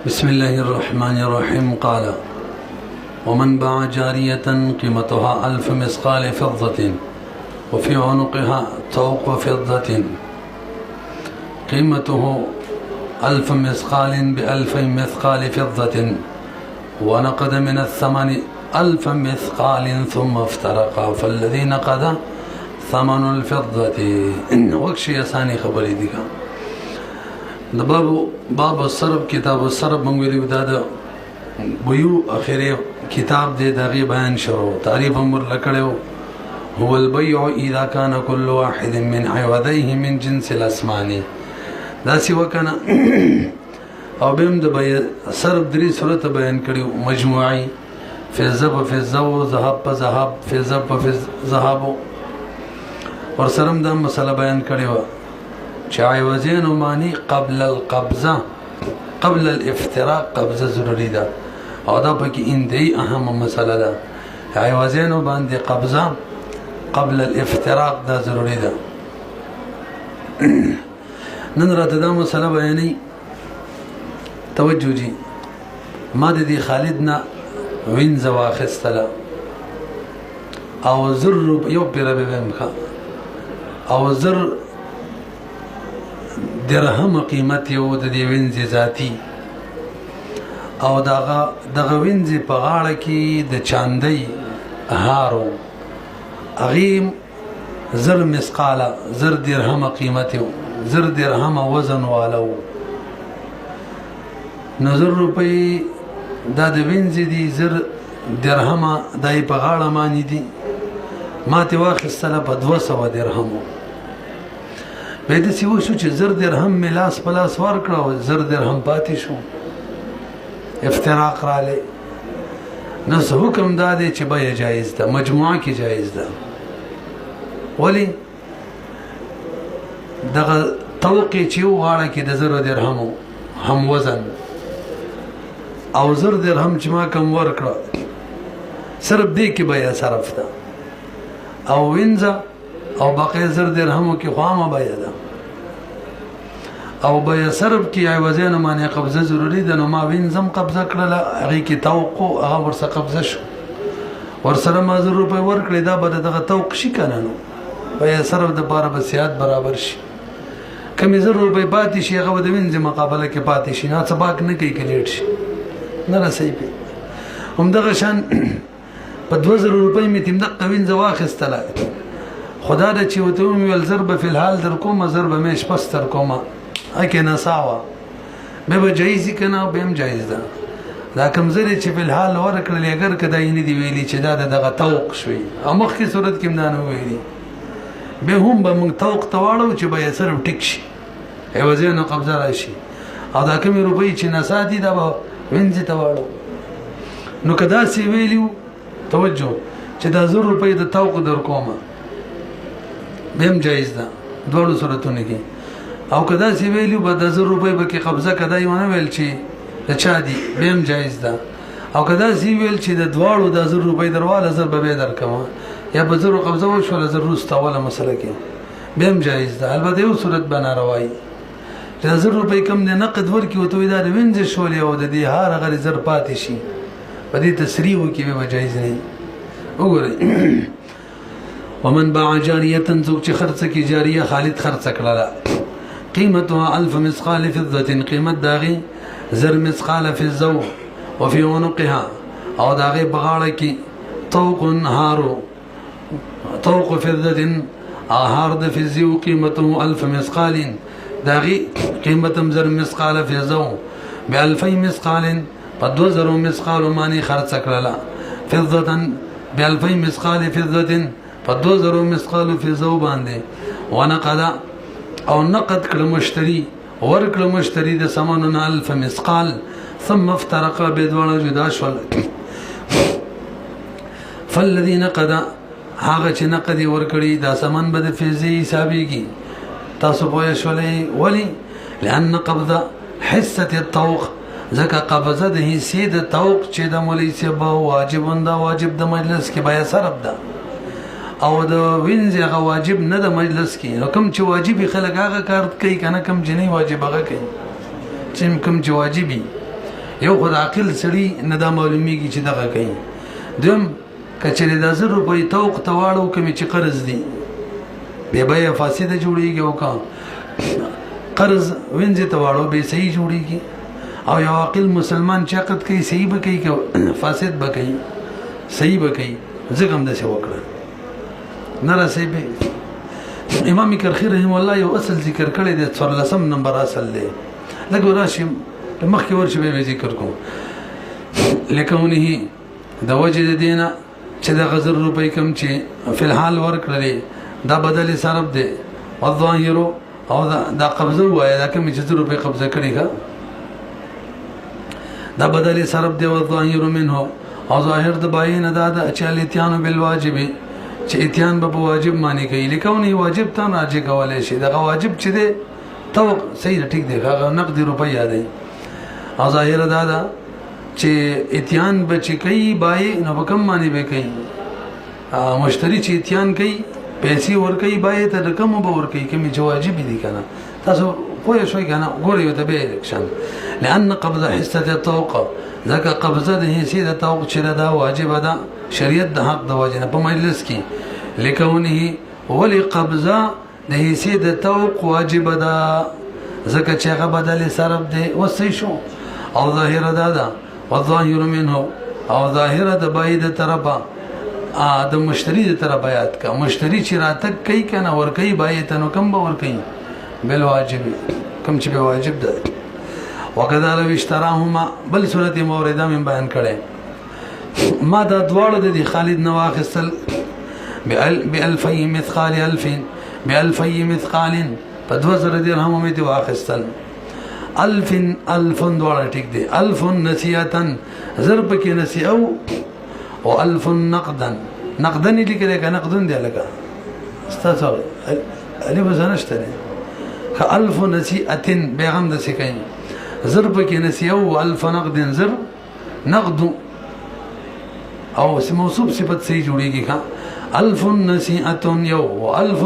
بسم الله الرحمن الرحيم. قال: ومن باع جارية قيمتها 1000 مثقال فضة وفي عنقها طوق فضة قيمته 1000 مثقال ب2000 مثقال فضة ونقد من الثمن 1000 مثقال ثم افترقا فالذي نقد ثمن الفضة. وکشی اسانی خبری دیگا د باب الصرف کتاب الصرف منگویلی دا دا بیو اخیری کتاب دے داغی بیان شروع تعریف امور لکڑیو هو البيع اذا كان كل واحد من عوضيه من جنس الاسماني دا سی وکنا او بهم د صرف دری صورت بیان کړیو مجموعی فضه په فضه او ذهب په ذهب فضه په ذهب ورسرم دا مسله بیان کړیو چې عوضین معنی قبل القبضه قبل الافتراق قبضه ضروری ده او دا پکې اندی اهم مسله ده عوضین باندې قبضه قبل الافتراق دا ضروری ده. نن راته دا مسله بیانې توجه جی ما د دې خالد نه وینځ واخستله او زر یو پیر به مخه او زر درهم قیمت یو د دې وینځ ذاتی او دغه وینځ په غاړه کې د چاندۍ هارو اغیم زر مسقاله زر درهم قیمت یو زر درهم وزن والو نظر روپی دا د وینځ دي زر درهم دای په غاړه مانی دي ما ته واخستله په 200 درهم به د سی وشو چې زر درهم ملاس پلاس ورکړو زر درهم پاتې شو افتراق رااله نو حکم دا دی چې به جایز ده مجموعه کې جایز ده ولی دغه توقی چې واړه کې د زر درهم هم وزن او زر درهم چې ما کم ورکړه صرف دې کې به صرف ده او وینځه او باقی زر درهمو کې خامه بیا ده او بیا صرف کې عوضین معنی قبضه ضروری ده نو ما وینځم قبضه کړله هغه کې توقع هغه ورسره قبضه شو ورسره ما 1000 روپۍ ورکړې دا به دغه توقع شي کنه نو بیا صرف د بار بسیات برابر شي کمی 1000 روپۍ پاتې شي هغه د وینځ مقابله کې پاتې شي نه سباق نه کوي کلیټ شي نه رسېږي په هم دغه شان په 2000 روپۍ می تیم د قوین زواخستله خدا د چې وته ویل ضرب فی الحال در کومه ضرب مش پس تر کومه اکه نساوا به جایز کنه به هم جایز ده دا کمزوري چې په الحال ورکړل اگر کدا یې نه دی ویلي چې دا دغه توق شوی او مخکې صورت کې مدانه ویلي به هم به موږ توق تواړو چې به صرف ټیک شي ایوازینو قبضه راشي او دا کمی روپۍ چې نسادي دا به وینځي تواړو نو کدا سی ویلیو توجه چې دا 1000 روپۍ د توق در کومه به هم جایز ده دوړو صورتونه کې او کدا سی ویلیو به د 1000 روپۍ به کې قبضه کدا یې ونه ویل چې د چا دي به هم جایز ده او کدا سی ویل چې د دوړو د 1000 روپۍ درواله 1000 به درکمه یا به 1000 قبضه وشول 1000 روسته ولا مسله کې به هم جایز ده البته یو صورت بنا روایي د 1000 روپۍ کم نه نقد ورکی او ته دا وینځ شول او د دې هار غری زر پاتې شي په دې تسریح کې به جایز نه وګورئ. ومن باع جاریه زوج چې خرڅ کی جاریه خالد خرڅ کړه قیمتها 1000 مثقال فضه قیمت داغي زر مثقال فضه وفي عنقها او داغي بغاړه کې طوق هارو طوق فضه هار د فضه قیمته 1000 مثقال داغي قیمتم زر مثقال فضه ب2000 مثقال په 2000 مثقال معنی خرڅ کړه فضه ب2000 مثقال فضه په 2000 مثقال فضه باندې ونقد او نقد کړه مشتری ورکړه مشتری د سمن 1000 مثقال ثم افترق بدوانه جدا شول فالذي نقد هغه چې نقد ورکړي دا سمن بد فضه حسابيږي تاسو پوه شولې ولی لأن قبضه حصه الطوق ځکه قبضه د حصې د توق چې د مولوی صاحب واجب ده واجب د مجلس کې بیا صرف ده او د وینځ هغه واجب نه د مجلس کې کوم چې واجب خلک هغه کار کوي کنه کوم چې نه واجب هغه کوي چې کوم چې واجبي یو خو د عقل سړي نه دا معلومیږي چې دغه کوي. دویم کچېرې د 1000 روپۍ توق ته واړو کومې چې قرض دي بیا بیه فاسده جوړېږي او که قرض وینځې ته واړو بیا صحیح جوړېږي. او یو عاقل مسلمان چې عقد کوي صحیح به کوي که فاسد به کوي صحیح به کوي. ځکه هم داسې وکړه نه رسې به. امام کرخي رحم الله یو اصل ذکر کړی دی 14 نمبر اصل دی لږ راشي مخکې ورشي به ذکر کوم. لکونه د وجه د دینه چې د 1000 روپۍ کم چې فی الحال ورکړلې دا بدل صرف دی والظاهر او دا قبضه وای دا کوم چې 1000 روپۍ قبضه کړی ښه دا بدل صرف دی والظاهر منه او ظاهر د باین دا چې الاتیان بالواجب چې اتیان به واجب معنی کوي. لکونه واجب ته راځي کولای شي دا واجب چې دی تو صحیح ټیک دی هغه نقد روپۍ یادې او ظاهر دا چې اتیان به چې کوي بای نو په کم معنی به کوي. مشتری چې اتیان کوي پیسې ور کوي بای ته رقم به ور کوي کوم چې واجب دي کنه. تاسو پوه شئ کنه ګورئ ته به الیکشن لأن قبضه حصه الطوق ځکه قبضه د حصې د طوق چې دا واجب ده شریعت د حق د واجب په مجلس کې لکونه ولی قبضه د حصې د طوق واجب ده ځکه چې هغه بدل صرف دی وسې شو. او ظاهر ده والظاهر منه او ظاهر د بای د طرفه د مشتری د طرفه یاد کا مشتری چې راتک کوي کنه ور کوي بای ته نو کم به ور کوي بل واجب کم چې به واجب ده. وکذا لو اشتراهما بل صورت مورده من بیان کړي ما دا دواړه د خالد نواخصل بألفي مثقال ألف بألفي مثقال په 2000 درهم مې دی واخصل ألف دواړه ټیک دی. ألف نسیاتن ضرب کې نسیو او ألف نقدا نقدن لیکل کې نقدن دی لکه استاسو علي وزنشته ک ألف نسیاتن پیغام د سکین ضرب کې نسیو او ألف نقد ضرب نقد او موصوف صفت صحیح جوړیږي ک ألف نسیاتن یو او ألف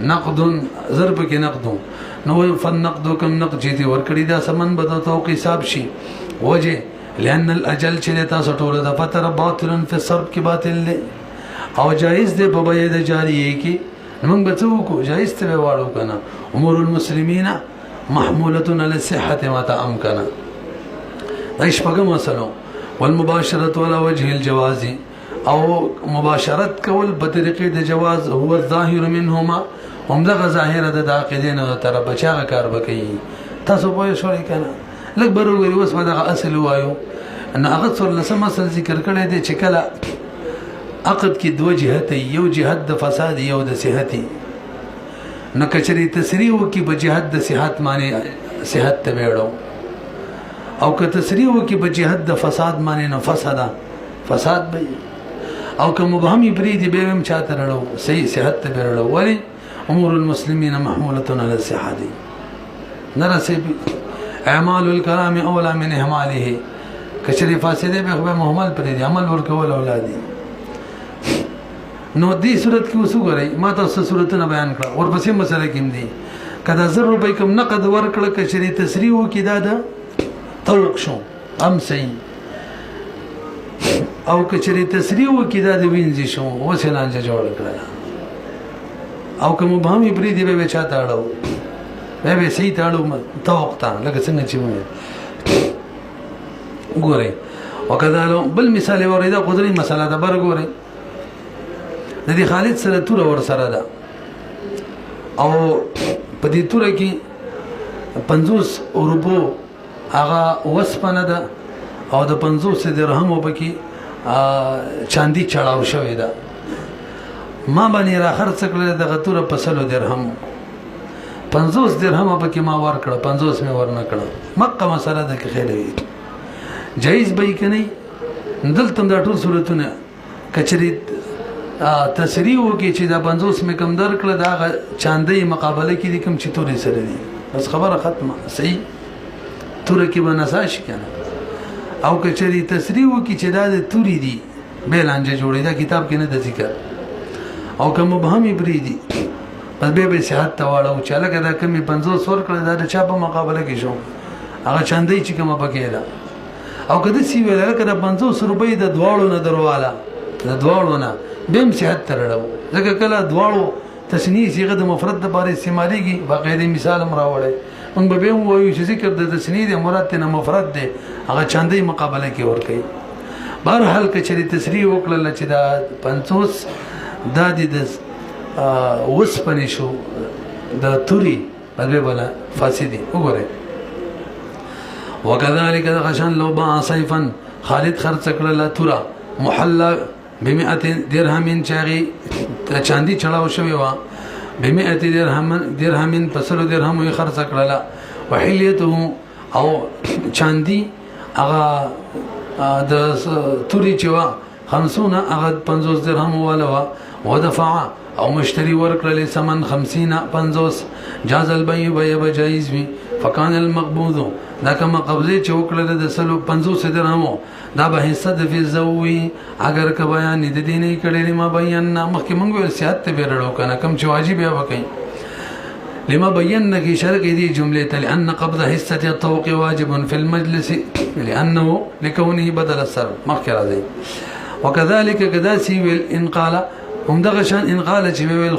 نقد ضرب کې نقد نو فالنقد كم نقد چې ورکړی دا سمن بدو تو حساب شي وجه لأن الأجل چې تاسو ټول د فتر باطل فی الصرف کې باطل له او جائز دی په بیا د جاریه کې موږ به څه وکړو جائز ته واړو کنه. امور المسلمین محموله علی الصحه متى امكن. دایښ پغم وسلو والمباشره ولا وجه الجواز او مباشرت کول په طریقې د جواز هو الظاهر منهما هم دغه ظاهره د عقیدین او طرف بچا کار وکي. تاسو په شوړی کنه لږ بروغری وس په دغه اصل وایو ان هغه څور لسم اصل ذکر کړی دی چې کله عقد کې دوه جهت یو جهت د فساد یو د صحت نو کچري تسریح وکي په جهت د صحت معنی صحت ته وړو او که تسریح وکي په جهت د فساد معنی نو فساد به او که مبهمي بریدي به هم چاته رړو صحیح صحت ته وړو ولی امور المسلمين محموله على الصحه نرسي اعمال الكلام اولى من اهماله کچري فاسده به محمل پر دي عمل ورکول اولادي نو دې صورت کې وسوګري ما تاسو صورتونه بیان کړه ورپسې مسله کې دي کدا 1000 روپۍ کوم نقد ورکړه کچري تسریح وکي دا توق شو ام صحیح او کچري تسریح وکي دا د وینځي شو وسلان جوړ کړه او کوم مبهمي بریدي به چا تاړو به صحیح تاړو توقتا لکه څنګه چې وایي ګورئ وکذالو بل مثال ورېدا قدري مسله ده برګورئ د دې خالد سره تور ور سره ده او په دې تور کې 50 روپو هغه وسپنه ده او د 50 درهم وبکی چاندي چړاو شوی ده ما باندې را خرڅ کړل د غتوره په 100 درهم 50 درهم په کې ما ور کړ 50 مې ور نه کړ مکه مسله ده کې خیر وي جایز به کني دلته دا ټول صورتونه کچري تسریح وکي چې دا 50 مې کم در کړل دا چاندي مقابله کې کوم چې تورې سره دي بس خبره ختمه صحیح تور کې بنساش کنه او کچري تسریح وکي چې دا د توري دي به لانجه جوړې دا کتاب کې نه د ذکر او کوم مبهمي بریدي پس به صحت تواړو چې لکه دا کمی 50 ور کړل دا د چا په مقابله کې شو هغه چاندي چې کومه پکې ده او کله سی ویل لکه د 500 روپۍ د دواړو نه درواله د دواړو نه بهم صحت ترړو ځکه کله دواړو تسنیه صيغه د مفرد لپاره استعماليږي باقاعده مثال هم راوړی موږ به هم وایو چې ذکر د تسنیه د مراد نه مفرد دی هغه چاندي مقابله کې ور کوي بهرحال کچري تسریح وکړل چې دا 500 دا د وسپنې شو د توري بل بل فاسدي وګوره وكذلك غشان لو باع صيفا خالد خرڅ کړل تورا محلى ب100 درهم چاغي چاندي چلاو شوی وا ب100 درهم پسلو درهم یې خرڅ کړل وحلیته او چاندي هغه د توري چوا 50 هغه 50 درهم ولا ودفع او مشتري ورکړل ثمن 50 جاز البيع بيع جائز وي فكان المقبوض دا کوم قبضه چې وکړل د سلو 50 درهمو دا به حصہ د فی زوی اگر ک بیان د دې نه کړي ما بیان مخکې مونږ ول سیاحت ته بیرړو کنه کم چې واجب یا وکي لما بينا کی شرک دي جمله لان قبض حصه الطوق واجب في المجلس لانه لكونه بدل السر مخکې راځي وكذلك كذا سي ان قال هم دغشان ان قال چې ویل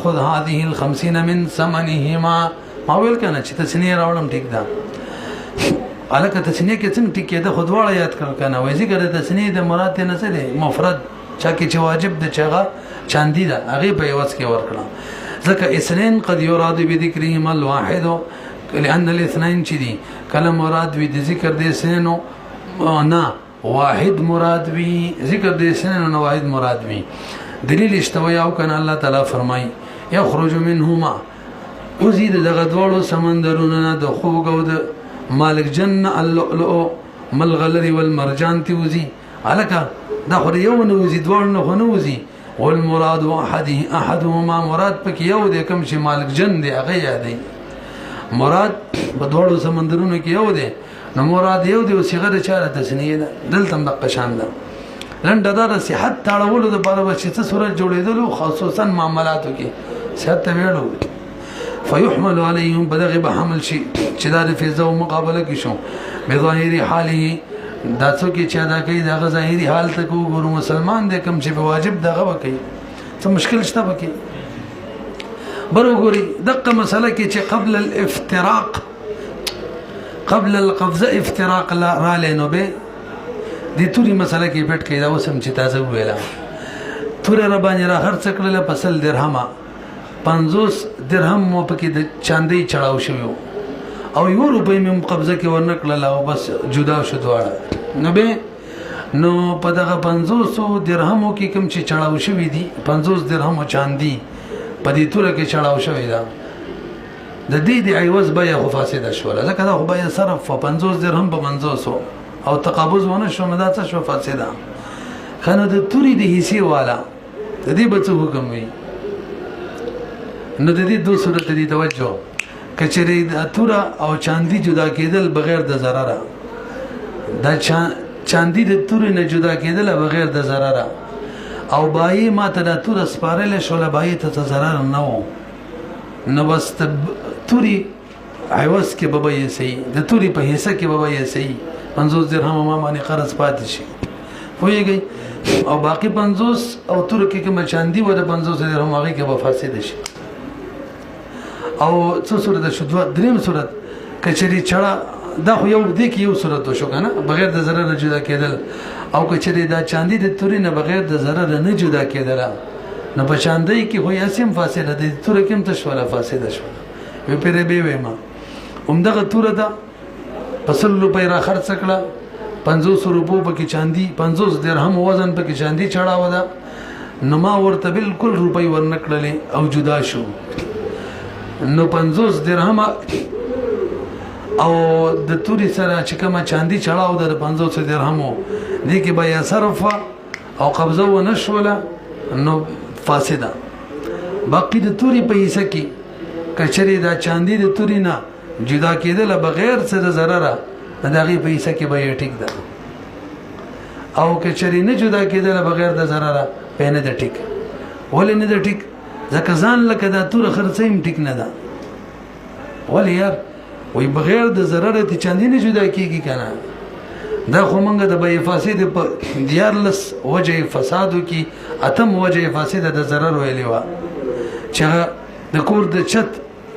خذ هذه ال50 من ثمنهما ما ویل کنه چې تسنیه راوړم ټیک ده الکه تسنیه کې څنګه ټیک ده خودواړه یاد کړ کنه وایي ګره تسنیه د مراد نه څه دی مفرد چا کې چې واجب د چاغه چاندي ده هغه په یوس کې ورکړه ځکه اثنين قد يراد بذكرهما الواحد لان الاثنين چې دي کله مراد وي د ذکر د اثنين نه واحد مراد وي ذکر د اثنين نه واحد مراد وي دلیل اشتوی او کنه الله تعالی فرمای یخرج منهما وزید دغه دوړو سمندرونه د خوګ او د مالک جنة اللؤلؤ ملغلر والمرجان تيوزي علىك داخل يوم نوزي دوار نوزي والمراد أحدهما مراد بك يودي كم شي مالك جن دي أغيا دي مراد بدوارو سمندرون كي يودي مراد يودي وصيغه چاره تسنيه دلتم دقشان ده لن دار صحت تاړولو د بار بچی څه صورت جوړېدلو خصوصا معاملاتو کې صحت ویلو فيحمل عليهم بدغ بحمل شي چې دا د فیضو مقابله کې شو بظاهر حاله دا څو کې چې دا کوي دا ظاهري حال ته کو ګورو مسلمان دې کم چې واجب دغه وکي څه مشکل شته وکي برګوري دغه مسله کې چې قبل الافتراق قبل القفزه افتراق لا را لینو به دې توري مسله کې پټ کړه دا وسم چې تاسو ویلا تور ربانه را خرڅ کړل پسل درهمه 50 درهم مو پکې د چاندي چړاو شو او یو روپۍ مې قبضه کې ورنکړل او بس جدا شو دواړه نو به نو په دغه 500 درهمو کې کوم چې چړاو شوې دي 50 درهم چاندي په دې تور کې چړاو شوې ده د دې د عوض بیا خو فاسده شو لکه دا خو بیا صرف 50 درهم په 500 او تقابض ونه شو نه دا څه شو فاسده خنه د توري د حصے والا د دې بچو حکم وي نو د دې دوه صورت دي توجه کچري د تورا او چاندي جدا کېدل بغیر د ضرر دا چاندي د توري نه جدا کېدل بغیر د ضرر او بای ما ته د تور سپارل شو بای ته ضرر نه و نو بس توري عوض کې بابا یې صحیح د توري په حصہ کې بابا یې صحیح 50 درهم ما باندې قرض پاتې شي وایي او باقي 50 او تور کې کوم چاندي و د 50 درهم هغه کې به فاسد شي او څو صورت شو دریم صورت کچري چړه دا خو یو دی کې یو صورت شو کنه بغیر د ضرر نه جدا کېدل او کچري دا چاندي د توري نه بغیر د ضرر نه جدا کېدل نو په چاندي کې خو یاسم فاصله د تور کې هم تشوله فاسده شو په پیره به وېما همدغه تور ده پسل روپۍ را خرڅ کړه 500 روپو پکې چاندي 50 درهم وزن پکې چاندي چړاو ده نو ما ورته بالکل روپۍ ورنکړلې او جدا شو نو 50 درهم او د توري سره چې کومه چاندي چړاو ده 500 درهمو دې کې بیا صرف او قبضه و نشوله نو فاسده باقي د توري په حصہ کې کچري دا چاندي د توري نه جدا کېدل بغیر څه د ضرر دغه په حصہ کې به ټیک ده او کچري نه جدا کېدل بغیر د ضرر په نه د ټیک ولې نه د ټیک ځکه ځان لکه دا تور خرڅیم ټیک نه ده ولې یار وي بغیر د ضرر ته چاندي نه جدا کیږي کنه دا خو مونږ د بې فاسد په دیارلس وجه فسادو کې اتم وجه فاسد د ضرر ویلې و چې د کور د چت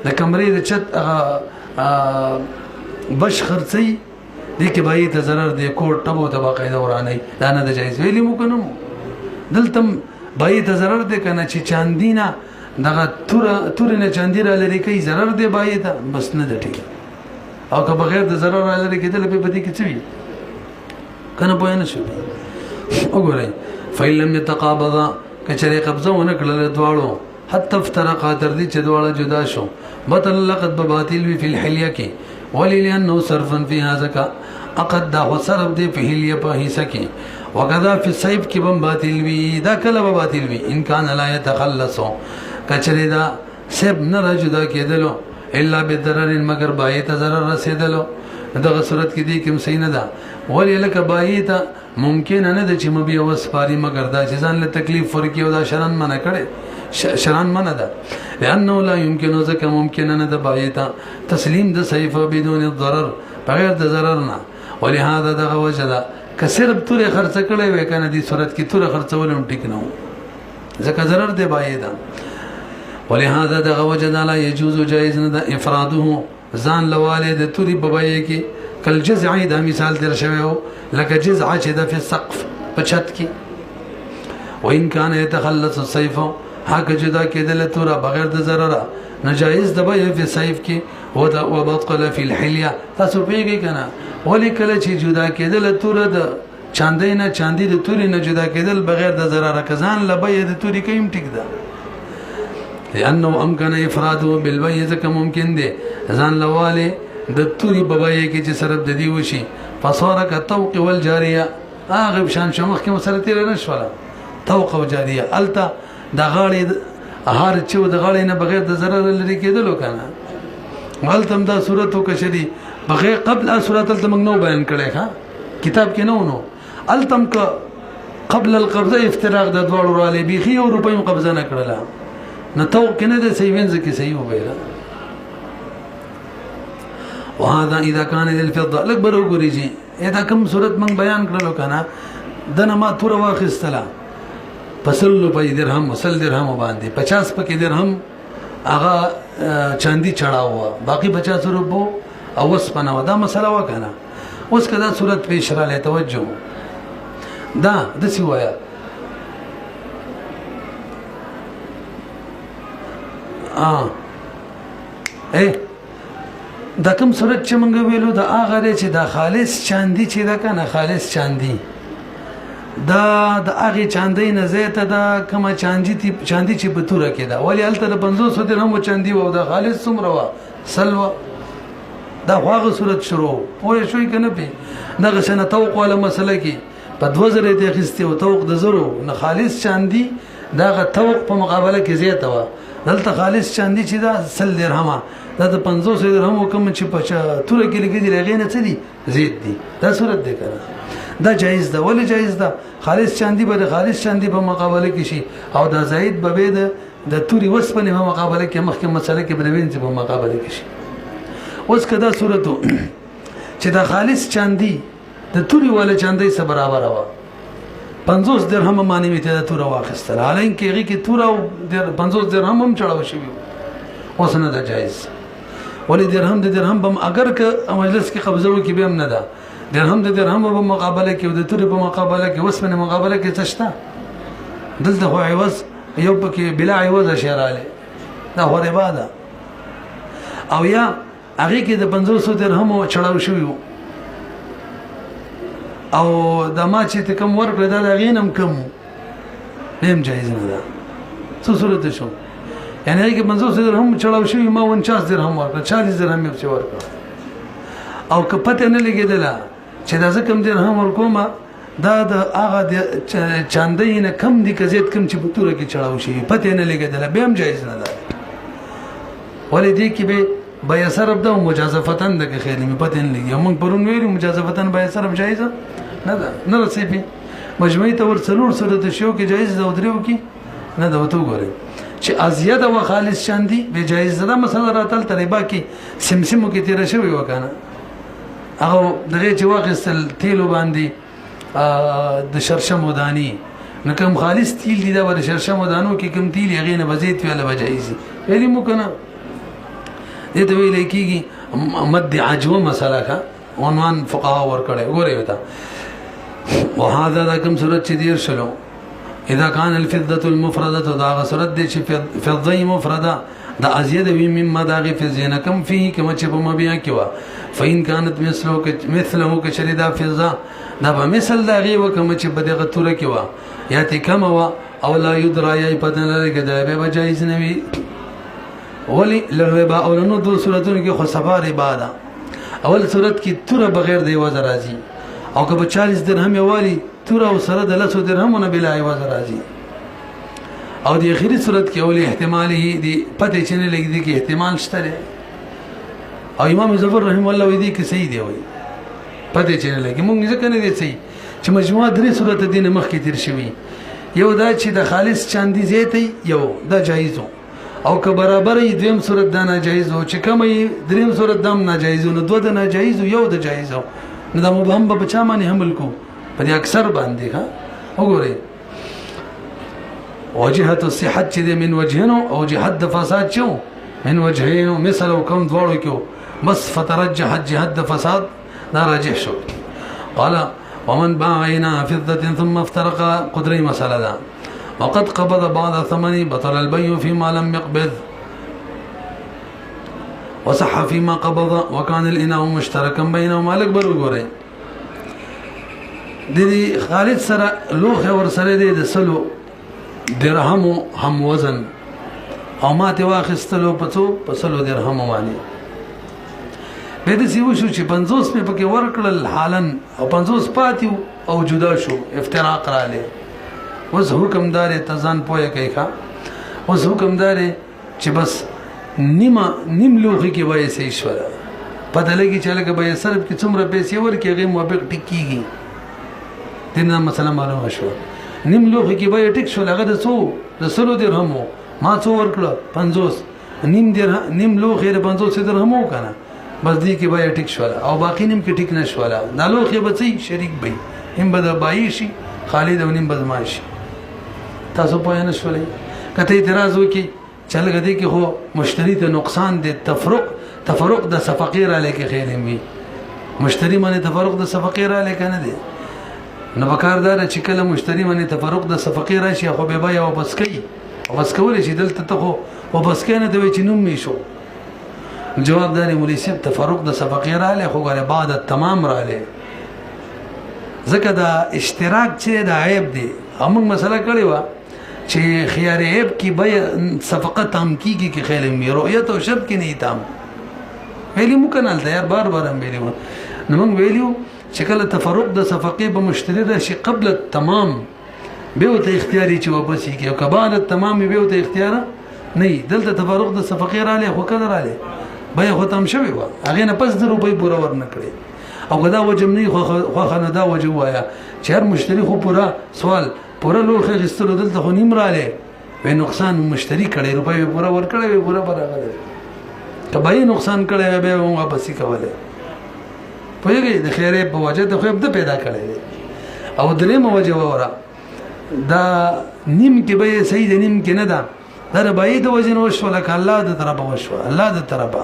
د کمرې د چت بش خرڅي دې کې به ته ضرر د کور ټبو ته باقاعده ورانه دا نه د جایز ویلې مو کنه دلته به ته ضرر دې کنه چې چاندینا دغه تور نه چاندی را لري کوي ضرر دې به ته بس نه د ټیک او که بغیر د ضرر را لري کېدل به پدې کې څه وي کنه پوه نه شو وګورئ فإن لم يتقابضا کچره قبضه ونکړل دواړو حتی افترقا تر دې چې دواړه جدا شو بطل لقد بباطل في الحليه کې وللانه صرفا في هذا اقد دا صرف دې په حلیه په حصہ کې وکذا في السيف کې بم باطل وي دا کله باطل وي ان كان لا يتخلص کچره دا سب نه جدا کېدلو الا بضرر مگر بای ته ضرر رسیدلو دغه صورت کې دې کوم صحیح نه ده ولی لکه بای ته ممکن نه ده چې مبي وسپاري مگر دا چې ځان له تکلیف ورکی او دا شران منع کړي شران منع ده لانه لا يمكن ذلك ممکن نه ده بای ته تسلیم د سیف بدون الضرر بغیر د ضرر نه ولهذا دغه وجه ده که صرف تور خرڅ کړي وې کنه دې صورت کې تور خرڅول هم ټیک نه و ځکه ضرر دی بای ده ولهذا دغه وجه ده لا يجوز جائز نه ده افراده ځان لواله د توري ببای کې کل جزع دا مثال در شویو لکه جزع چې د په سقف په چھت کې وان کان يتخلص السيف حق جدا کېدل تور بغیر د ضرر ناجایز د بای په سیف کې وبطل في الحليه تاسو پیږي کنه ولی کله چې جدا کېدل تور د چاندې نه چاندي د توري نه جدا کېدل بغیر د ضرر کزان لبای د توري کيم ټیک ده لانه امکان افراده بالبي ځکه ممکن دي ځان لواله د توري ببای کې چې سره د دی وشي فصارک الطوق والجاريه اغه شان شمخ کې مسله تیر نه شوله طوق او جاريه التا د غاړې هر چې د غاړې نه بغیر د ضرر لري کېدلو کنه ولتم دا صورت وکړي بغیر قبل صورت تل موږ نو بیان کړي ها کتاب کې نو التم ک قبل القبضه افتراق د دوړو را لې بيخي او روپۍ قبضه نه کړله نه توق نه د سیوینز کې صحیح وبېره وهذا اذا كان للفضه الاكبر وګوريږي دا کوم صورت موږ بیان کړلو کنه دنه ما تور واخستله فصل په درهم وصل درهم باندې 50 پکې درهم هغه چاندي چړاو باقي 50 روپو او وسپنه دا مسله وکنه اوس کدا صورت پیش را لې توجه دا د سی وایا دا کوم صورت چې موږ ویلو دا هغه چې دا خالص چاندي چې دا کنه خالص چاندي دا د هغه چاندي نه زیاته دا کوم چاندي چې په توره کې دا ولی الته د 500 درهم چاندي وو دا خالص څومره وا سلوا دا هغه صورت شروع پوه شوي کنه په دغه سنه توق ولا مسله کې په 2000 ته خسته او توق د زرو نه خالص چاندي دا توق په مقابله کې زیاته وا دلته خالص چاندي چې دا سل درهم دا د 500 درهم کوم چې په توره کې لګي دی غینه څه دي زیات دي دا صورت دی کنه دا جایز ده ولی جایز ده خالص چاندي به خالص چاندي په مقابله کې شي او دا زائد به د توري وسپنې په مقابله کې مخکې مسله کې بلوین چې په مقابله کې شي اوس کدا صورتو چې دا خالص چاندي د توري ولا چاندي سره برابر و 50 درهم معنی میته د تور واخستل حالین کې هغه کې تور او 50 درهم هم چړاو شي اوس نه ده جایز ولی درهم د درهم بم اگر که مجلس کې قبضه وکي به هم نه ده درهم د درهم په مقابله کې او د تور په مقابله کې وسمنه مقابله کې څه شته دلته هو عوض یو پکې بلا عوض اشاره دا هو عبادت او یا هغه کې د 500 درهم چړاو شوی او د ما چې کوم ورکړه دا غینم کم نیم جایز نه ده څه صورت شو یعنی هغه 500 درهم چړاو شوی ما 49 درهم ورکړه 40 درهم یې ورکړه او که پته نه لګیدله چې دا زکم درهم ورکوم دا د هغه چاندې نه کم دي که زیات کم چې په توره کې چړاو شي پته نه لګیدله به هم جایز نه ده ولې دې کې به بیا صرف دا مجازفتن د خیر می پته نه لګي موږ پرون ویلو مجازفتن بیا صرف جایز نه ده نه رسېږي مجموعي تور څلور سره د شیو کې جایز ده او دریو کې نه ده وته ګوري چې ازیده و خالص چاندي به جایز ده مثلا راتل تربا کې سمسمو کې تیر شوی وکنه هغه دغه چې واخستل تیلو باندې د شرشمو دانی نو کوم خالص تیل دي دا ور شرشمو دانو کې کوم تیل یې غینه بزیت ویل بجایز یعنی مو کنه دې ته ویل کېږي مد عجوه مسله کا عنوان فقها ور کړي ګوره وتا وهذا دا کوم صورت چې دیر شلو اذا كان الفضه المفرده دا صورت دي چې فضه مفرده دا ازيد مما داغي في زينكم فيه كما چې په مبيا کې وا فإن كانت مثله كشريدا فضه دا به مثل داغي وکم چې په دغه توره کې وا یا تکم وا او لا يدرى یا پدن لري کې دا به جایز نه وي ولی لربا او نو دو صورتونو کې خو صفا ربا ده اول صورت کې توره بغیر دی وزر راځي او که 40 درهم والی توره او سره د 100 درهمونه بلا وزر راځي او د اخیری صورت کې اولی احتمالي دی پته چې نه لګي کې احتمال شته او امام ظفر رحم الله وی دی کې صحیح دی وای پته چې نه لګي مونږ ځکه نه دی صحیح چې مجموعه درې صورت دین مخ کې تیر شوی یو دا چې د خالص چاندي زیته یو دا جایزو او که برابر ای دویم صورت دا ناجایز او چې کوم ای دریم صورت دام ناجایز نو دوه د ناجایز یو د جایز نو دا مبهم په چا باندې حمل کو په دې اکثر باندې ها وګورئ وجهه الصحه چې من وجهنو او جهد فساد شو من وجهینو مثل کوم دوړو کې بس فترجح جهد فساد دا راجح شو قال ومن باع عينا فضه ثم افترق قدري مساله ده وقد قبض بعض ثمن بطل البيع فيما لم يقبض وصح فيما قبض وكان الاناء مشتركا بينهما الاكبر وګورئ د دې خالد سره لوخه ور سره د سلو درهم هم وزن او ماته واخستلو په سلو درهم باندې به د سیو شو چې 50 په پکې ورکړل حالن او 50 پاتیو او جدا شو افتراق را لې اوس حکمدار تزان پوهه کوي ښا اوس حکمدار چې بس نیم لوخي کې وایي سي شو پته لګي چې لکه به صرف کې څومره پیسې ورکې غي موافق ټیکيږي دنه مثلا معلومه شو نیم لوخي کې به ټیک شو لغه د سلو درهمو ما څو ورکړه 50 نیم لوخي د 50 درهمو کنه بس دې کې به ټیک شو او باقی نیم کې ټیک نشو دا لوخي به صحیح شریک به هم به بای شي خالد او نیم بدمعشي تاسو په نه شولې کته اعتراض وکي چل غدي کې هو مشتری ته نقصان دي تفرق د صفقیر علی کې خیر وي مشتری باندې تفرق د صفقیر علی کنه دي نو بکاردار چې کله مشتری باندې تفرق د صفقیر شي خو به بیا واپس کوي واپس کول شي دلته ته خو واپس کنه دوی چې نوم می شو جواب داري مولوی صاحب تفرق د صفقیر علی خو غره بعد تمام را لې ځکه دا اشتراک چې د عیب دی همون مسله کړی و چې خيار عیب کی به صفقه تام کیږي کې خیال می رؤیت او شرط کې نه تام ویلی مو کنال دا یار بار هم ویلیو نو موږ ویلیو چې کله تفرق د صفقه به مشتری راشي قبل التمام به ته اختیاري چې واپس کیږي او کبال التمام به ته اختیار نه دلته تفرق د صفقه را لې خو کله را لې به خو تم شوی و هغه نه پس د روپۍ پورا ورنه کړی او غدا وجم نه خو خنه دا وجه وایا چې هر مشتری خو پورا سوال پورا لوخه غستلو دلته خو نیم را لې به نقصان مشتری کړي روپۍ پورا ور کړي پورا برابر کبای نقصان کړي به واپس کوله پوهیږي د خیره په وجه د خو د پیدا کړي او درې موجه وره دا نیم کې به صحیح د نیم کې نه ده دا به د وجه نو شو لکه الله د طرفه وشو الله د طرفه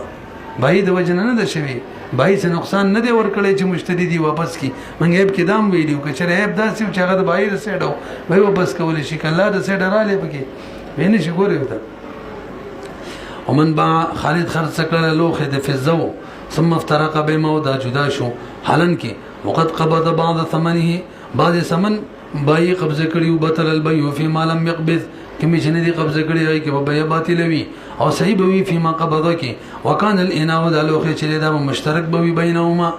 به د وجه نه ده شوی بای څه نقصان نه دی ورکړی چې مشتری دی واپس کی منګ عیب کې دام ویډیو کې چې عیب داسې چې هغه د بای د سیډو وای واپس کول شي کله د سیډ را لې پکې ویني شي ګوري وته ومن با خالد خرڅ کړل لوخه د فزو ثم افترق بما دا جدا شو حالن کې وقت قبض بعض ثمنه بعض ثمن بای قبضه کړیو بطل البيع فيما لم يقبض کمی چې نه دی قبضه کړی وای کې به باطل وي او صحیح به وي فيما قبضه کې وکانه الاناء د لوخه چې دا مشترک به وي بینهما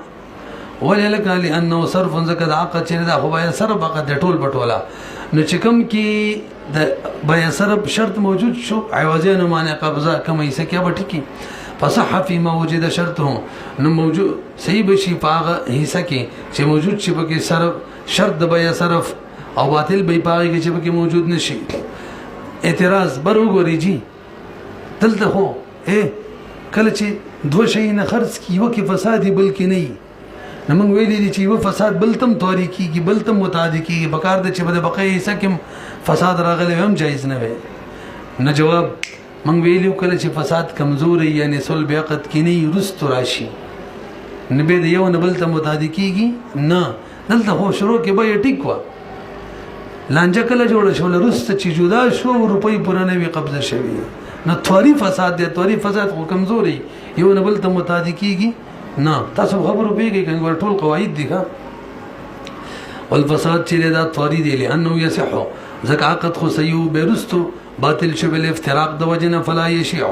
وللک لانه صرف ذکر عقد چې دا خو به صرف عقد ټول بټولا نو چې کوم کې د به صرف شرط موجود شو عوضین معنی قبضه کمی سکه به ټکی فصح فيما وجد شرطه نو موجود صحیح بشي پاغه حصہ کې چې موجود شي په کې صرف شرط د به صرف او باطل به پاغه کې چې په کې موجود نشي اعتراض بر وګوري جی دلته خو کله چې دوه شي نه خرڅ کی یو کې فساد بل کې نه نو موږ ویلي دي چې یو فساد بل تم توري کیږي بل تم متعدی کیږي بکار د چې بده بقای حصہ کې فساد راغلی هم جایز نه وي نه جواب موږ ویلو کله چې فساد کمزوري یعنی صلب عقد کې نه رست راشي نه به یو نه بل تم متعدی کیږي نه دلته خو شروع کې به ټیک وا لانجه کله جوړ شو رست چې جدا شو روپۍ پرانه وی قبضه شوی نو توري فساد دی توري فساد خو کمزوري یو نه بل تم متعدی کیږي نه تاسو خبرو پیږي کنه ټول قواعد دي ها والفساد چې دا توري دی لانه يصح ځکه عقد خو سيو بیرستو باطل شو بل افتراق د وجنه فلا يشيع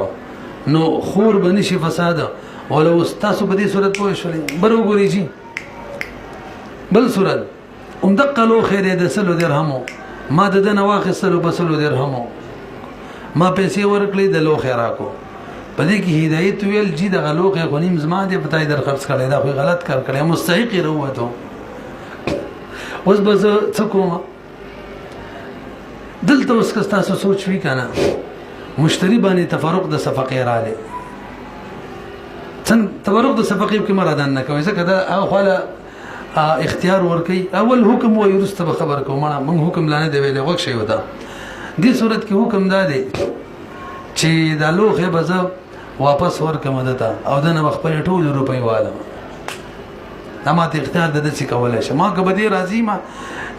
نو خور بنشي فساد ولو تاسو په دې صورت پوه شولې برو ګوري جی بل صورت دقلو خیر د سلو درهمو ما د دنه واخستلو بسلو درهمو ما پیسې ورکړې د لو خیراکو په دې کې هدایت ویل جی د غلوخ غنیم زما دې پتاي در خرڅ کړي دا خو غلط کار کړي مستحق وروته اوس بس څه کوم دلته اوس که تاسو سوچ وی کنه مشتری باندې تفرق د صفقې رااله څنګه تفرق د صفقې کې مرادان نه کوي ځکه دا خو اختیار ورکي اول حکم و یرسته خبر کوم من حکم لانه دی ویلې وښه یو دا دې صورت کې حکم دا دی چې دا لوخه بزه واپس ورکم دته او دنه خپل ټول روپۍ واله دا ماته اختیار د دې کولای شم ما که بده راضی ما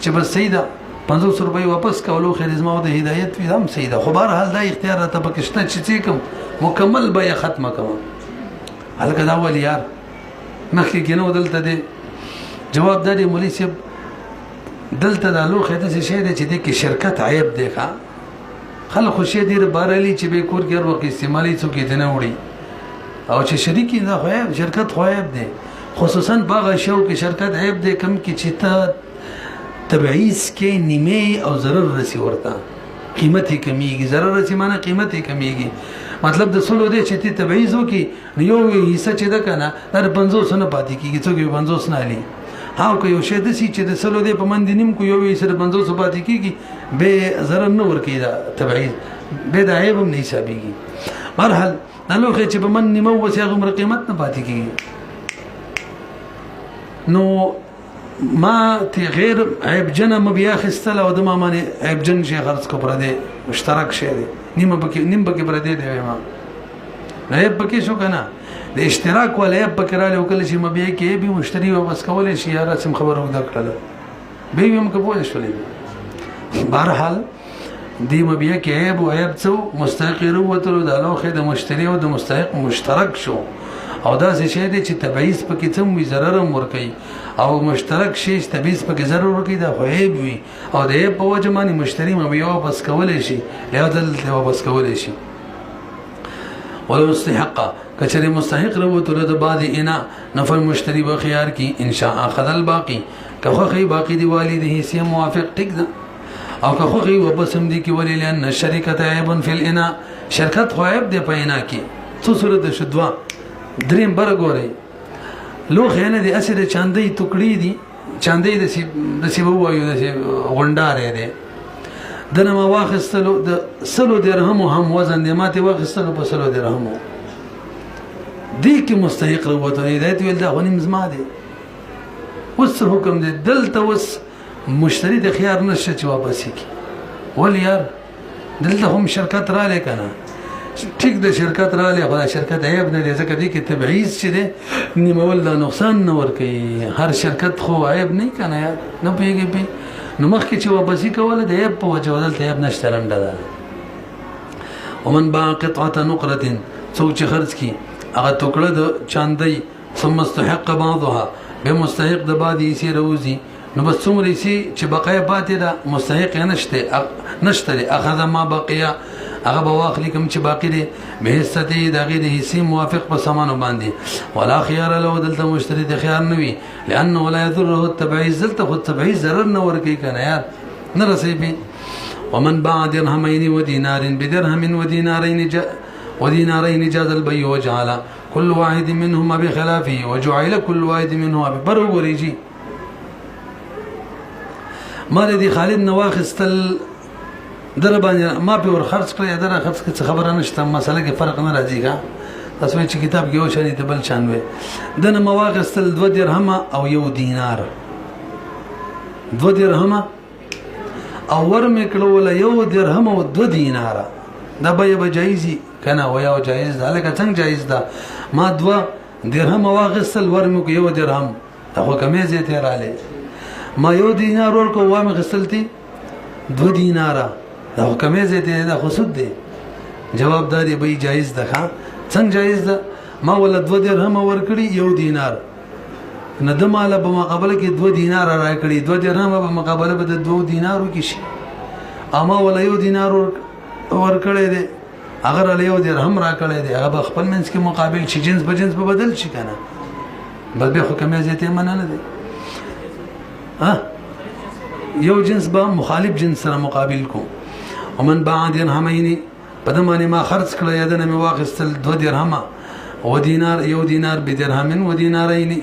چې بس سیدا 500 روپۍ واپس کولو خیر زما د هدایت وي هم سیدا خو بهر حال دا اختیار ته پکشته چې کوم مکمل به ختمه کوم هلکه دا ول یار مخکې کینو دلته دی جواب دا دی مولوی صاحب دلته د لوخه د شي د چې د کې شرکت عیب دی ښا خلک خوشی دیر بارلی چې به کور کې وروکې استعمالي څوک دې نه وړي او چې شریکی دا خو شرکت خو عیب دی خصوصا باغ شو کې شرکت عیب دی کم کې چې ته تبعیض کې نیمه او ضرر رسی ورته قیمت یې کمیږي ضرر رسی معنی قیمت یې کمیږي مطلب د سلو دی چې ته تبعیض وکي یو حصہ چې ده کنه در 500 نه پاتې کیږي څوک 500 نه علي ها کو یو شه د سي چې د سلو دی په من دینم کو یو حصہ 500 پاتې کیږي به ضرر نه ور کیدا تبعیض به د عیب هم نه حسابيږي مرحل نلوخه چې په من نیمه وسه غمر قیمت نه پاتې کیږي نو ما تی غیر عیب جن مبیا خستل او د ما معنی عیب جن شي خرڅ کو پر دې مشترک شي نیمه بکې نیم بکې پر دې دی ما عیب بکې شو کنه د اشتراک ولا عیب بکې را لوکل شي مبیا کې به مشتری واپس کولای شي یا رسم خبر وکړه کړل به هم کوی شولې بهرحال دی مبیا کې عیب او عیب څو مستحق وروته د لوخه د مشتری او د مستحق مشترک شو او دا څه شی دی چې تبعیض پکې څوم وي ضرر هم ورکوي او مشترک شی تبعیض پکې ضرر ورکوي دا خو عیب وي او د عیب په وجه باندې مشتری مبیا واپس کولی شي یا دلته واپس کولی شي ولو استحق کچری مستحق وروته د بعد انا نفل مشتری به خيار کی ان شاء اخذ الباقي که خو باقي دی والده سي موافق ټیک ده او که خو واپس هم دي کې ولې لئن الشركه عيب في الاناء شرکت خو عیب دی په انا کې څو صورت شدوا دریم بر ګوري لوخه نه دي اسره چاندي ټوکړي دي چاندي د سی وایو د سی غونډاره دي دنه ما واخستلو د سلو درهم هم وزن دي ماته واخستلو په سلو درهم دي کې مستحق وروته هدایت ویل دا غنیم زما دي وس حکم دي دلته وس مشتری د خيار نشه چې واپس کی ول یار دلته هم شرکت را لیکنه ټیک د شرکت را لې خو شرکت عیب نه دي ځکه دي کې تبعیض چې دي نیمه ول نقصان نه ور کوي هر شرکت خو عیب نه کنه یار نه پیږي په نو مخکې چې واپسی کوله د عیب په وجه ولته عیب نشته رنده ده ومن باع قطعه نقره څوک چې خرج کی هغه ټوکړه د چاندي ثم مستحق بعضها به مستحق د بعضی سي روزي نو بس څومره سي چې بقای پاتې ده مستحق نشته اخذ ما بقيه هغه بواخلی کوم چې باقی دي به حصته د غیر حصي موافق په سمانو باندې ولا خيار له دلته مشتری د خيار نوي لانه ولا يضره التبعيض دلته خو التبعيض ضرر نه ورکی کنه یار نه رسېبي ومن باع درهمين ودينار بدرهم ودينارين جاز البيع وجعل كل واحد منهما بخلافه وجعل كل واحد منهما برغوريجي مال دي خالد نواخستل در باندې ما په ور خرڅ کړی در خرڅ کې خبره نشته مسله کې فرق نه راځي ښا تاسو چې کتاب کې یو شان دي بل شان وي دنه مواغستل 2 درهم او 1 دینار 2 درهم او ورمې کړو ولا 1 درهم او 2 دینار دا به جایزي کنه ویا جایز ده لکه څنګه جایز ده ما 2 درهم واغستل ورمې کو 1 درهم دا خو کمې زیاته رااله ما 1 دینار ورکو وامه غسلتي 2 دینار دا خو کمې زیاته دا خو سود دی جواب دا دی به جایز ده ښا څنګه جایز ده ما ولا 2 درهم ورکړي 1 دینار نه د مال په مقابله کې 2 دینار راکړي 2 درهم په مقابله به د 2 دینارو کې شي اما ولا 1 دینار ورکړي دي اگر له 1 درهم راکړي دي هغه خپل منځ کې مقابل شي جنس به جنس به بدل شي کنه بل به حکم زیته منه نه دي ها یو جنس به مخالف جنس سره مقابل کو ومن باع درهمین پدمانه ما خرج کړه یادنه می واخستل 2 درهم او دینار 1 دینار به درهم و دینارین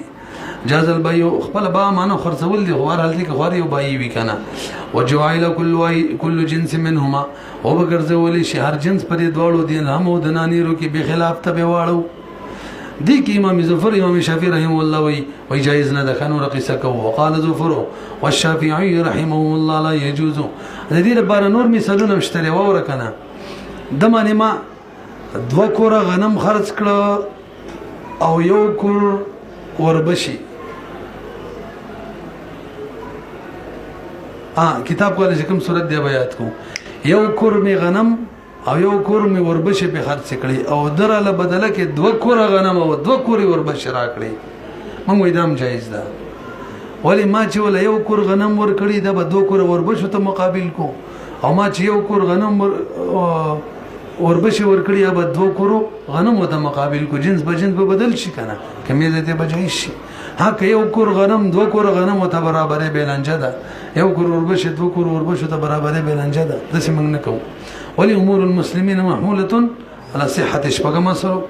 جاز البيع خپل با مانو خرڅول دي خوار حالت کې خوار یو بای وی کنه وجعل كل جنس منهما او بغرزول شي هر جنس پر دوړو دین هم او دنانیرو کې به خلاف ته واړو دي کې امام ظفر امام شافعي رحمه الله وی جائز نه ده کنه رقصه کو وقال ظفر والشافعي رحمه الله لا يجوز د دې لپاره نور مثالونه مشتري وره کنه دمانه ما 2 کور غنم خرج کړه او 1 کور وربشي کتاب کوله چې کوم صورت دی بیات کو 1 کور می غنم او 1 کور می وربشي په خرڅ کړي او دراله بدله کې 2 کور غنم او 2 کور وربشي را کړي موږ وېدام جایز ده ولی ما چې ولا 1 کور غنم ور کړی دا به 2 کور وربشو ته مقابل کو او ما چې 1 کور غنم وربشي ور کړی به 2 کور غنم ته مقابل کو جنس به جنس به بدل شي کنه کمیزه ته بجای شي ها که 1 کور غنم 2 کور غنم ته برابرې بیلنجه ده 1 کور وربشي 2 کور وربشو ته برابرې بیلنجه ده د سیمنګ نه کو ولی امور المسلمین محموله على صحه شبغه مسرو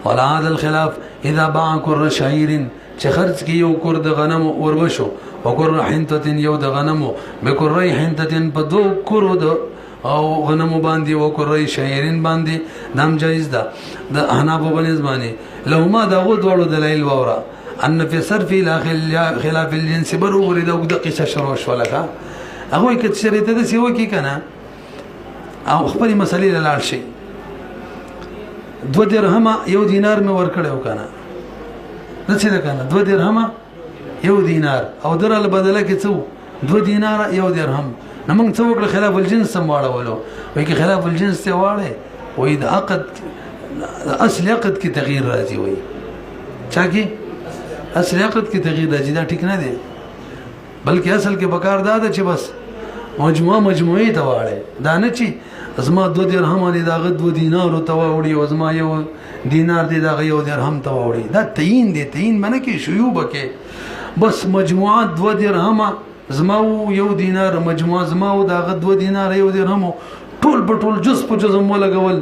ولا هذا الخلاف اذا باع كر شعير چې خرج کی 1 کور د غنم وربشو وکر حنته یو د غنم بکر حنته په 2 کور د او غنم باندې وکر شعيرين باندې دام جایز ده د حناف بنز باندې لو ما دا غوړو دلایل وورا ان في صرف الى خلاف الجنس برور د قصه شروع شولکه هغه کې شریته د سیو کې کنه او خپل مسلې لاله شي 2 درهم 1 دینار مې ور کړو کنه نه څه ده کنه 2 درهم 1 دینار او دراله بدله کې څو 2 دینار 1 درهم نو موږ څه وکړو خلاف الجنس سمواړو وای کې خلاف الجنس ته واړې وای د عقد اصل عقد کې تغییر راځي وای چا کې اصل عقد کې تغییر راځي دا ټیک نه دی بلکې اصل کې بکار دا ده چې بس مجموعي ته واړې دا نه چې ازما 2 درهم دی دا 2 دینار ته واوړي او ازما 1 دینار دی دا 1 درهم ته واوړي دا تعین دی تعین باندې کې شیوب کې بس مجموعه 2 درهم زماو 1 دینار مجموعه زماو دا 2 دینار 1 درهم ټول په ټول جز په جز مو لګول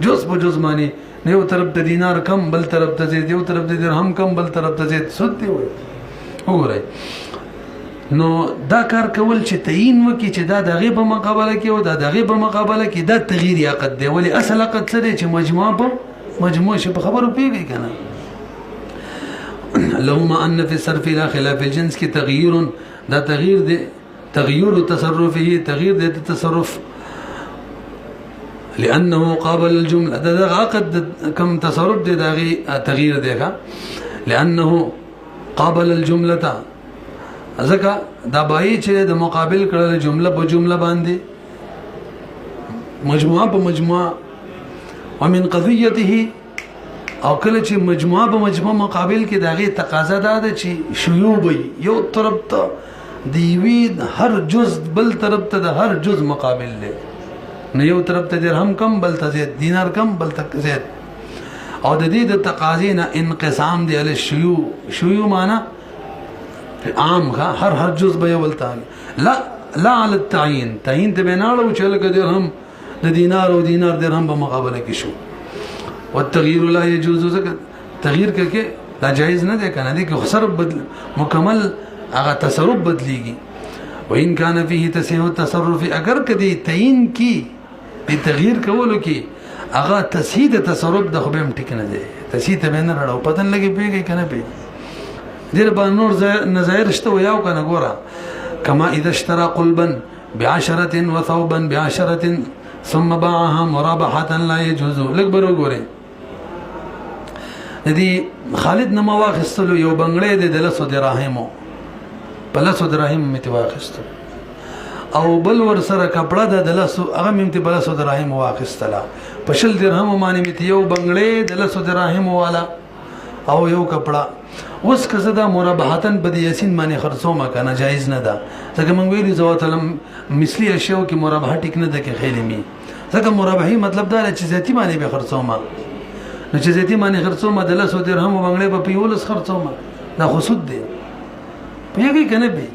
جز په جز معنی نه یو طرف ته دینار کم بل طرف ته زید یو طرف ته درهم کم بل طرف ته زید سود دی وای وګورئ نو دا کار کول چې تعین وکي چې دا دغه په مقابله کې او دا دغه په مقابله کې دا تغییر عقد دی ولی اصل عقد څه دی چې مجموعه په مجموعه شي په خبرو پیږي کنه لهما ان في صرف الى خلاف الجنس کی تغییر دا تغییر دی تغییر تصرفه تغییر دی تصرف لانه قابل الجمله دا عقد كم تصرف دی دا تغییر دی لانه قابل الجمله ځکه دا بای چې د مقابل کړل جمله په جمله باندې مجموعه په مجموعه ومن قضيته او کله چې مجموعه په مجموعه مقابل کې دغه تقاضا ده چې شیوب یو طرف ته دیوی هر جز بل طرف ته د هر جز مقابل له نه یو طرف ته درهم کم بل ته زید دینار کم بل ته زید او د دې د تقاضې نه انقسام دی ال شیو معنا عام هر جز به یو تان لا على التعيين تعيين ته بناړو چې لکه درهم د دینار او دینار درهم په مقابله کې شو والتغيير لا يجوز تغيير کې دا جایز نه دی کنه دي کې خسر بدل مکمل هغه تصرف بدليږي وإن كان فيه تصحيح التصرف اگر کدی تعین کی دی تغییر کولو کی اغا تصحیح تصرف د خو به ټیک نه دی تصحیح ته نه راړو پتن لګي پیږي کنه پی دیر باندې نور نظائر شته یاو کنه ګورا کما اذا اشترى قلبا بعشرة وثوبا بعشرة ثم باعها مرابحة لا يجوز لګ برو ګوره ندی خالد نما واخستلو یو بنگړې د لسو دراهمو په لسو دراهم مت واخستو او بل ور سره کپڑا د لسو هغه مت په لسو دراهم واخستلا په شل درهم باندې مت یو بنگړې د لسو دراهم والا او یو کپڑا اوس کزه دا مرابحتن بد یاسین باندې خرڅو ما کنه جایز نه ده ځکه مونږ ویلي زواتلم مثلی اشیاء کې مرابحه ټیک نه ده کې خیلمی ځکه مرابحي مطلب دا چې ذاتی باندې به خرڅو ما نو چې ذاتی باندې خرڅو ما د لسو درهم باندې په پیولس خرڅو ما دا خصوص دی پیږي کنه به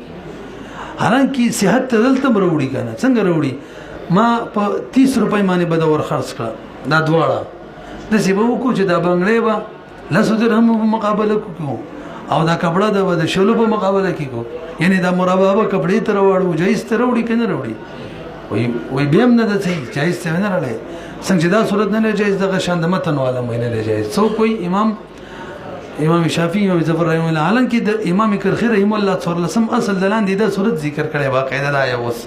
حالانکه صحت ته دلته وروړي کنه څنګه وروړي ما په 30 روپۍ باندې به ور خرڅ کړ دا دواړه د سیبو کو چې دا بنگړې با لسو درهم په مقابله کو او دا کپڑا د شلو په مقابله کې کو یعنی دا مرابحه کپڑې تر وړو جایز تر وړي کنه وړي وای بیم نه د صحیح جایز څه نه راړي څنګه دا صورت نه جایز دغه شان د متن والا مې نه جایز څو کوئی امام شافعی او ظفر رحمه الله حالانکه د امام کرخی رحمه الله څورلسم اصل دلان دي دا صورت ذکر کړي باقاعده دا یو وس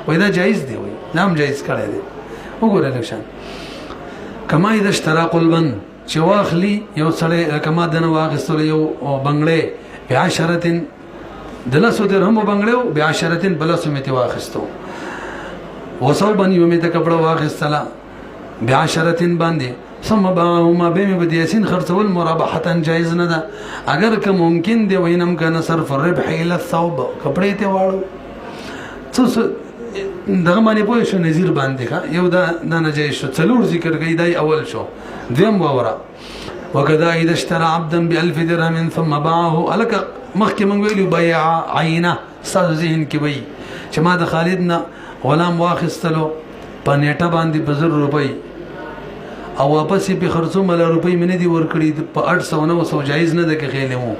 وای دا جایز دی وای نام جایز کړي دی وګوره لکشان کما اذا اشترى قلبا چې واخلی یو سړی کما دنه واغستل یو بنگړې بعشرتن دلسو درهم بنگړو بعشرتن بلسو میته واغستو وصوبا یومه کپڑا واغستلا بعشرتن باندې ثم باهما بهم بديسين خرڅول مرابحه جایز نه ده اگر که ممکن دی وینم کنه صرف الربح الى الثوب کپڑے ته واړو څه دغه باندې پوه شو نظیر باندې ښه یو دا ناجایز شو څلور ذکر کوي دای اول شو دیم وورا وکذا اذا اشترى عبدا ب1000 درهم ثم باعه الک مخکې مونږ ویلو بيع عینه استاد ذهن کې وي چې ما د خالد نه غلام واخستلو په نیټه باندې په 1000 روپۍ او واپس په خرڅو مل روپۍ منه دي ور کړی په 800 جایز نه ده کې خېلې مو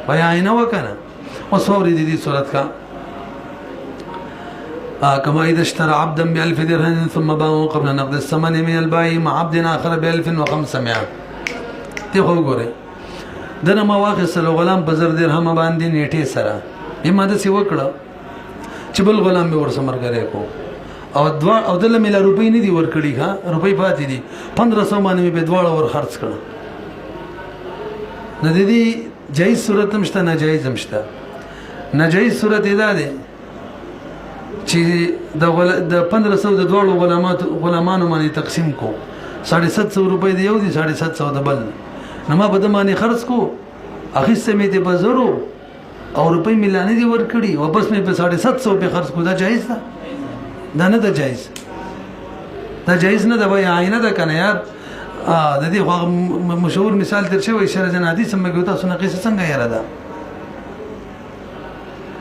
بيع عینه وکنه وصوري دي صورت کا كما إذا اشترى عبدا ب1000 درهم ثم باعه قبل نقد الثمن من البائع مع عبد آخر ب1500 ته خو ګوره دنه ما واخصل غلام په 1000 درهم باندې نیټه سره یما د سی وکړه چې بل غلام به ور سمرګره کو او دوا او دله مل روپۍ نه دی ور کړی ها روپۍ پاتې دي 1500 باندې به دواړه ور خرڅ کړه نه دي جایز صورت هم شته نه جایز هم شته نه جایز صورت ادا ده چې د 1500 د دوړو غلامانو باندې تقسیم کو 750 روپۍ دی یو دي 750 د بل نو ما بده باندې خرڅ کو اخیسته مې ته بزرو او روپۍ ملانه دي ور کړی واپس مې په 750 په خرڅ کو دا جایز ده دا نه ده جایز دا جایز نه ده وای عینه ده کنه یار د دې مشهور مثال تر شوی شرع جنادي سم کې تاسو نه قصه څنګه یاره ده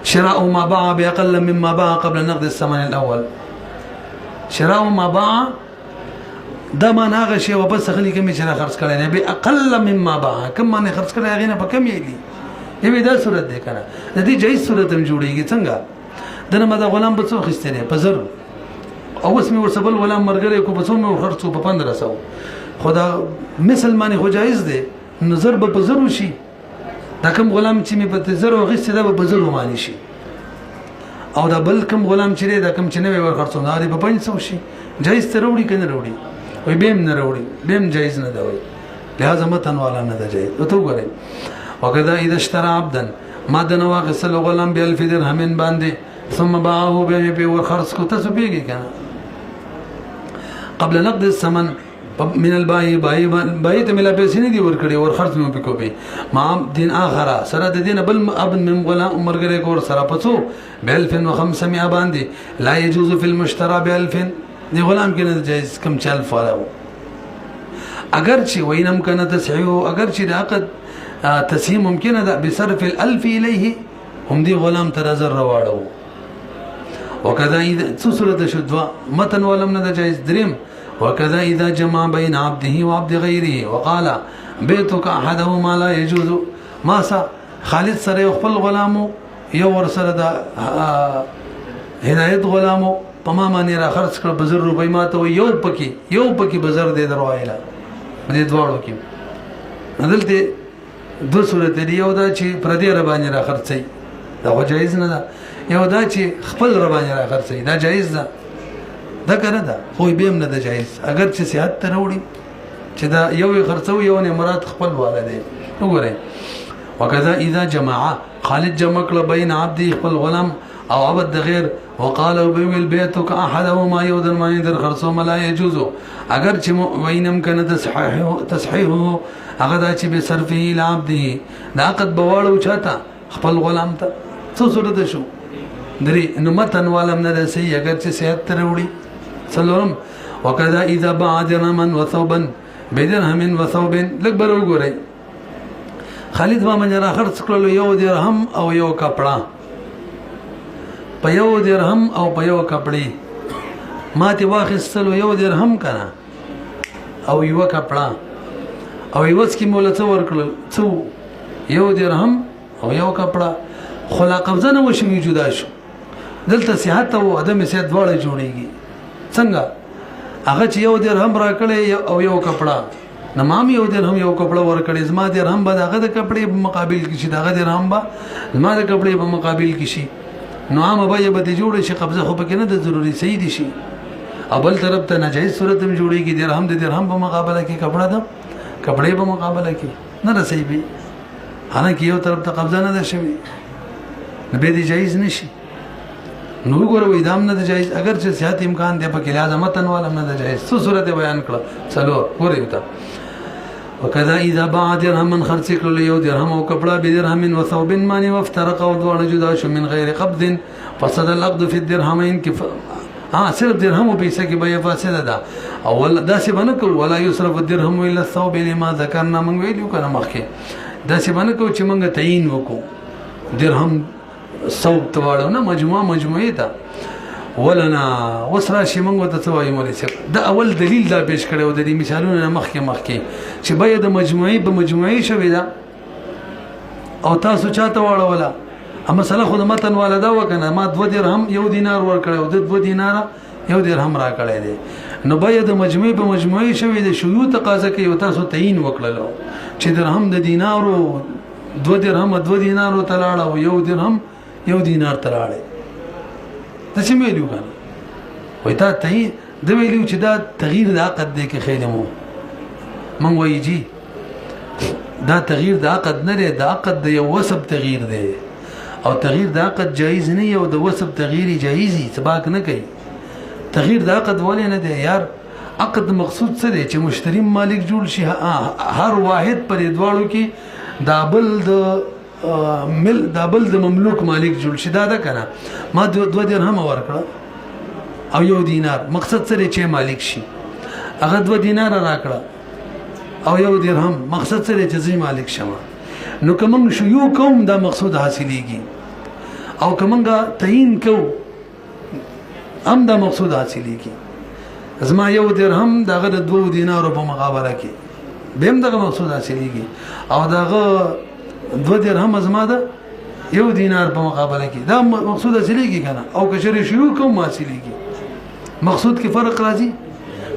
شراء ما باع بأقل مما باع قبل نقد الثمن الأول شراء ما باع دا ما ناغه شی واپس خلی کمی چې خرڅ کړي نه به اقل مما باع کم باندې خرڅ کړي هغه نه په کم یې دی دا صورت ده کنه د دې جایز صورت هم جوړیږي څنګه دنه ما دا غلام په څو خستنه په زر او اسمه ورسبل غلام مرګره کو په څو مې خرڅو په 1500 خدا مثل معنی خو جایز دی نظر به په زر شي دا کوم غلام چې مې په زر غسته دا په زر معنی شي او دا بل کوم غلام چې دا کوم چې نه ور خرڅو نه په 500 شي جایز ته وروړي کنه وروړي وي بهم نه وروړي بهم جایز نه دی لہذا متن والا نه دی جایز ته وګورئ وکذا اذا اشترى عبدا ما دنا واغسل غلام ب1000 درهم باندې ثم باعه به ورخرص کو تاسو پیږي کنه قبل نقد الثمن من البائع بائع ته ملا پیسې نه دی ورکړي ورخرص مې پکو به ما دین اخره سره د دین بل ابن من غلام مرګره کو سره پڅو ب1500 باندې لا يجوز في المشترى ب1000 دی غلام کې نه جایز کم چل فارو اگر چې وینم کنه تصحیح اگر چې د عقد تصحیح ممکنه ده بصرف ال1000 الیه هم دی غلام تر زر واړو وکذا اذا سوره شدوا متن ولم نه جایز دریم وكذا إذا جمع بين عبده وعبد غيره وقال بيتك أحدهما لا يجوز ما سا خالد سره خپل غلامو یو ورسره د هدایت غلامو په ما باندې را خرڅ کړ بزر روپۍ ماته یو پکې بزر دې دروایله دې دواړو کې دلته دو صورت دی یو دا چې پردې را باندې را خرڅي دا خو جایز نه ده یو دا چې خپل را باندې را خرڅي دا جایز ده دا کنه ده خو به هم نه ده جایز اگر چې صحت ته وروړي چې دا یو خرڅو یو نه مراد خپل والا دی وګورئ وکذا اذا جمع خالد جمع کړ بین عبد خپل غلام او عبد غیر وقال بيل بيتك احدهما يودن ما يدر خرصو لا يجوز اگر چې وینم کنه تصحيحه هغه دا چې به صرفه الى عبده دا قد بواړو چاته خپل غلام ته څه صورت شو دري نو متن ولم نه سي اگر چې صحت تروړي سلام وكذا اذا باع درهما وثوبا بدرهم وثوب لکبر وګورئ خالد ما من را خرڅ کړلو یو درهم او یو کپڑا په یو درهم او په یو کپړې ماته واخستلو یو درهم کنه او یو کپڑا او یوس کی مولا څو ورکړل څو یو درهم او یو کپڑا خلا قبضه نه وشي جدا شو دلته صحت او عدم صحت دواړه جوړيږي څنګه هغه چې یو درهم راکړي او یو کپڑا نمام یو درهم یو کپڑا ورکړي زما درهم به دغه د کپړې په مقابل کې شي دغه درهم به زما د کپړې په مقابل کې شي نو عام به به جوړ شي قبضه خو پکې نه د ضروري صحیح دي شي اول طرف ته ناجایز صورت هم جوړيږي درهم د درهم په مقابله کې کپڑا ده کپڑے په مقابله کې نه رسي به حالانکه یو طرف ته قبضه نه ده شوی نه به دي جایز نشي نو ګورو ادم نه ده جایز اگر چې صحت امکان دی په کې لازم متن والا نه ده جایز څه صورت بیان کړه چلو ګورئ ته وكذا اذا باع درهم خرڅ کړل یو درهم او کپڑا به درهم او ثوب مانی وافترق او دوه جدا شو من غیر قبض فسد العقد في الدرهمين كيف صرف درهم او پیسې کې به فاسده ده اول داسې باندې کو ولا يصرف الدرهم الا الثوب لما ذكرنا من ویلو کنه مخکې داسې باندې کو چې موږ تعین وکړو درهم ثوب تواړو نه مجموعه ده ولنا وسره شي موږ ته څوایي مولوی صاحب دا اول دلیل دا پیش کړو د دې مثالونو مخکې چې باید د مجموعي په مجموعي شوي دا او تاسو چاته واړوله اما مسله خود متن والدا وکنه ما 2 درهم یو دینار ور کړو د 2 دینار یو درهم را کړی دی نو باید د مجموعي په مجموعي شوي د شیوع تقاضا کوي تاسو تعین وکړلو چې درهم د دینارو 2 درهم 2 دینارو تلاړه او یو درهم یو دینار تلاړه څه ویلو کنه وای تا ته د ویلو چې دا تغییر د عقد دی کې خیلمو من وایي جی دا تغییر د عقد نه دی د عقد د یو وسب تغییر دی او تغییر د عقد جایز نه یو د وسب تغییر جایزي سباق نه کوي تغییر د عقد ولې نه دی یار عقد مقصود څه دی چې مشتری مالک جوړ شي هر واحد پر دواړو کې دابل د مملوک مالک جوړ شي دا کنه ما 2 درهم ورکړه او یو دینار مقصد سره چې مالک شي هغه 2 دینار راکړه او یو درهم مقصد سره چې زی مالک شمه نو کوم شو یو کوم دا مقصود حاصلېږي او کومه تعین کو هم دا مقصود حاصلېږي زما یو درهم دغه 2 دینارو په مقابله کې بهم دغه مقصود حاصلېږي او دغه 2 درهم زما ده یو دینار په مقابله کې دا مقصود حاصلېږي کنه او کشر شروع کوم حاصلېږي مقصود کې فرق راځي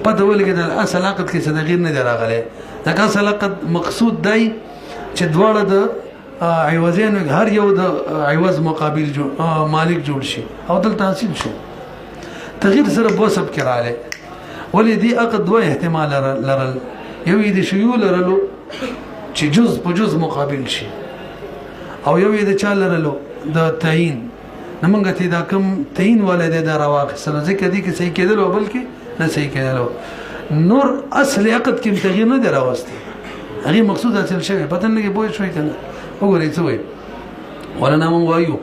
پته ولګي د اصل عقد کې صدقیر نه دراغله دا اصل عقد مقصود دی چې دواړه د عوضین هر یو د عوض مقابل مالک جوړ شي او دلته حاصل شو تغییر سره بوسب کړاله ولې دی عقد دوه احتمال لرل یو دې شیو لرلو چې جز په جز مقابل شي او یو د چا لرلو د تعین نمنګ ته دا کم تعین ولې د رواق سره ځکه دي کې صحیح کېدل او بلکې نه صحیح کېدل نور اصل عقد کې تغییر نه دراوستي هغه مقصود حاصل شوی پته نه کې پوه شوی کنه وګورئ څه وایي ولنا من وایو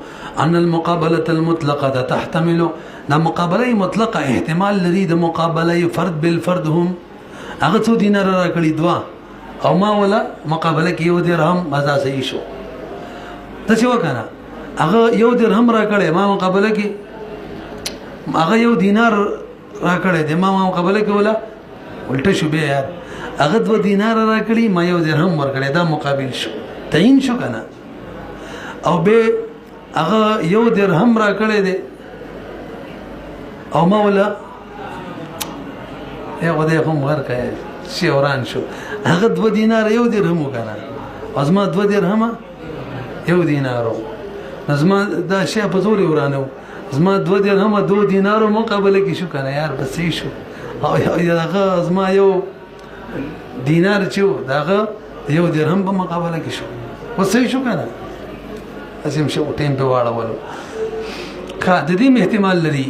ان المقابله المطلقه تحتمل دا مقابله مطلقه احتمال لري د مقابله فرد بالفرد هم هغه 2 دینار را کړی 2 او ما ولا مقابله کې یو درهم مزه صحیح شو ته څه وکنه هغه یو درهم را کړی ما مقابله کې هغه یو دینار را کړی د ما مقابله کې ولا الټه شو به یار هغه 2 دینار را کړی ما یو درهم ور کړی دا مقابل شو تعین شو کنه او به هغه یو درهم را کړی دی او ما ولا یو خدای خو مغر کوي شي وران شو هغه 2 دینار یو درهم وکنه ازما 2 درهم یو دینارو ازما دا شی په زور ورانو ازما 2 درهم 2 دینارو مقابله کې شو کنه یار بس شو او هغه ازما یو دینار چې داغه یو درهم په مقابله کې شو وسې شو کنه ازم شو ټیم په واړه کا د دې احتمال لري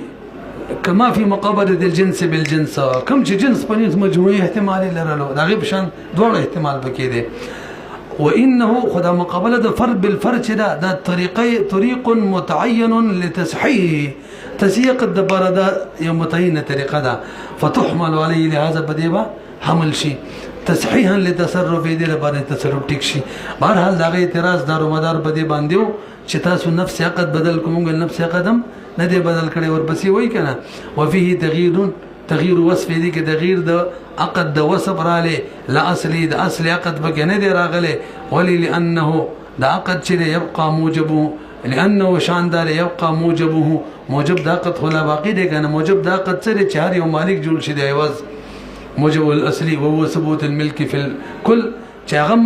كما في مقابله الجنس بالجنس كم جنس بنيت مجموعي احتمال لرلو دا غيب شان دوړ احتمال بکې دي وانه خدا مقابله فرد بالفرد دا طريق متعين لتصحيح تسيق الدبر دا يوم متعين طريقه دا فتحمل عليه لهذا بديبا حمل شي تصحيحا لتصرف دې لپاره تصرف ټیک شي بهرحال دا غي اعتراض دارو مدار بده باندې چې تاسو نفس عقد بدل کوم نفس قدم نه دی بدل کړي ورپسې وای کنه وفيه تغيير وصف دي کې تغيير د عقد د وصف را لې لا اصلي د اصل عقد بګ نه دی راغله ولي لانه د عقد چې يبقى موجبه لانه شاندار يبقى موجبه موجب د عقد خلا باقي دی کنه موجب د عقد سره چار یو مالک جوړ شي دی عوض موجب الاصلي وهو ثبوت الملك في الكل چاغم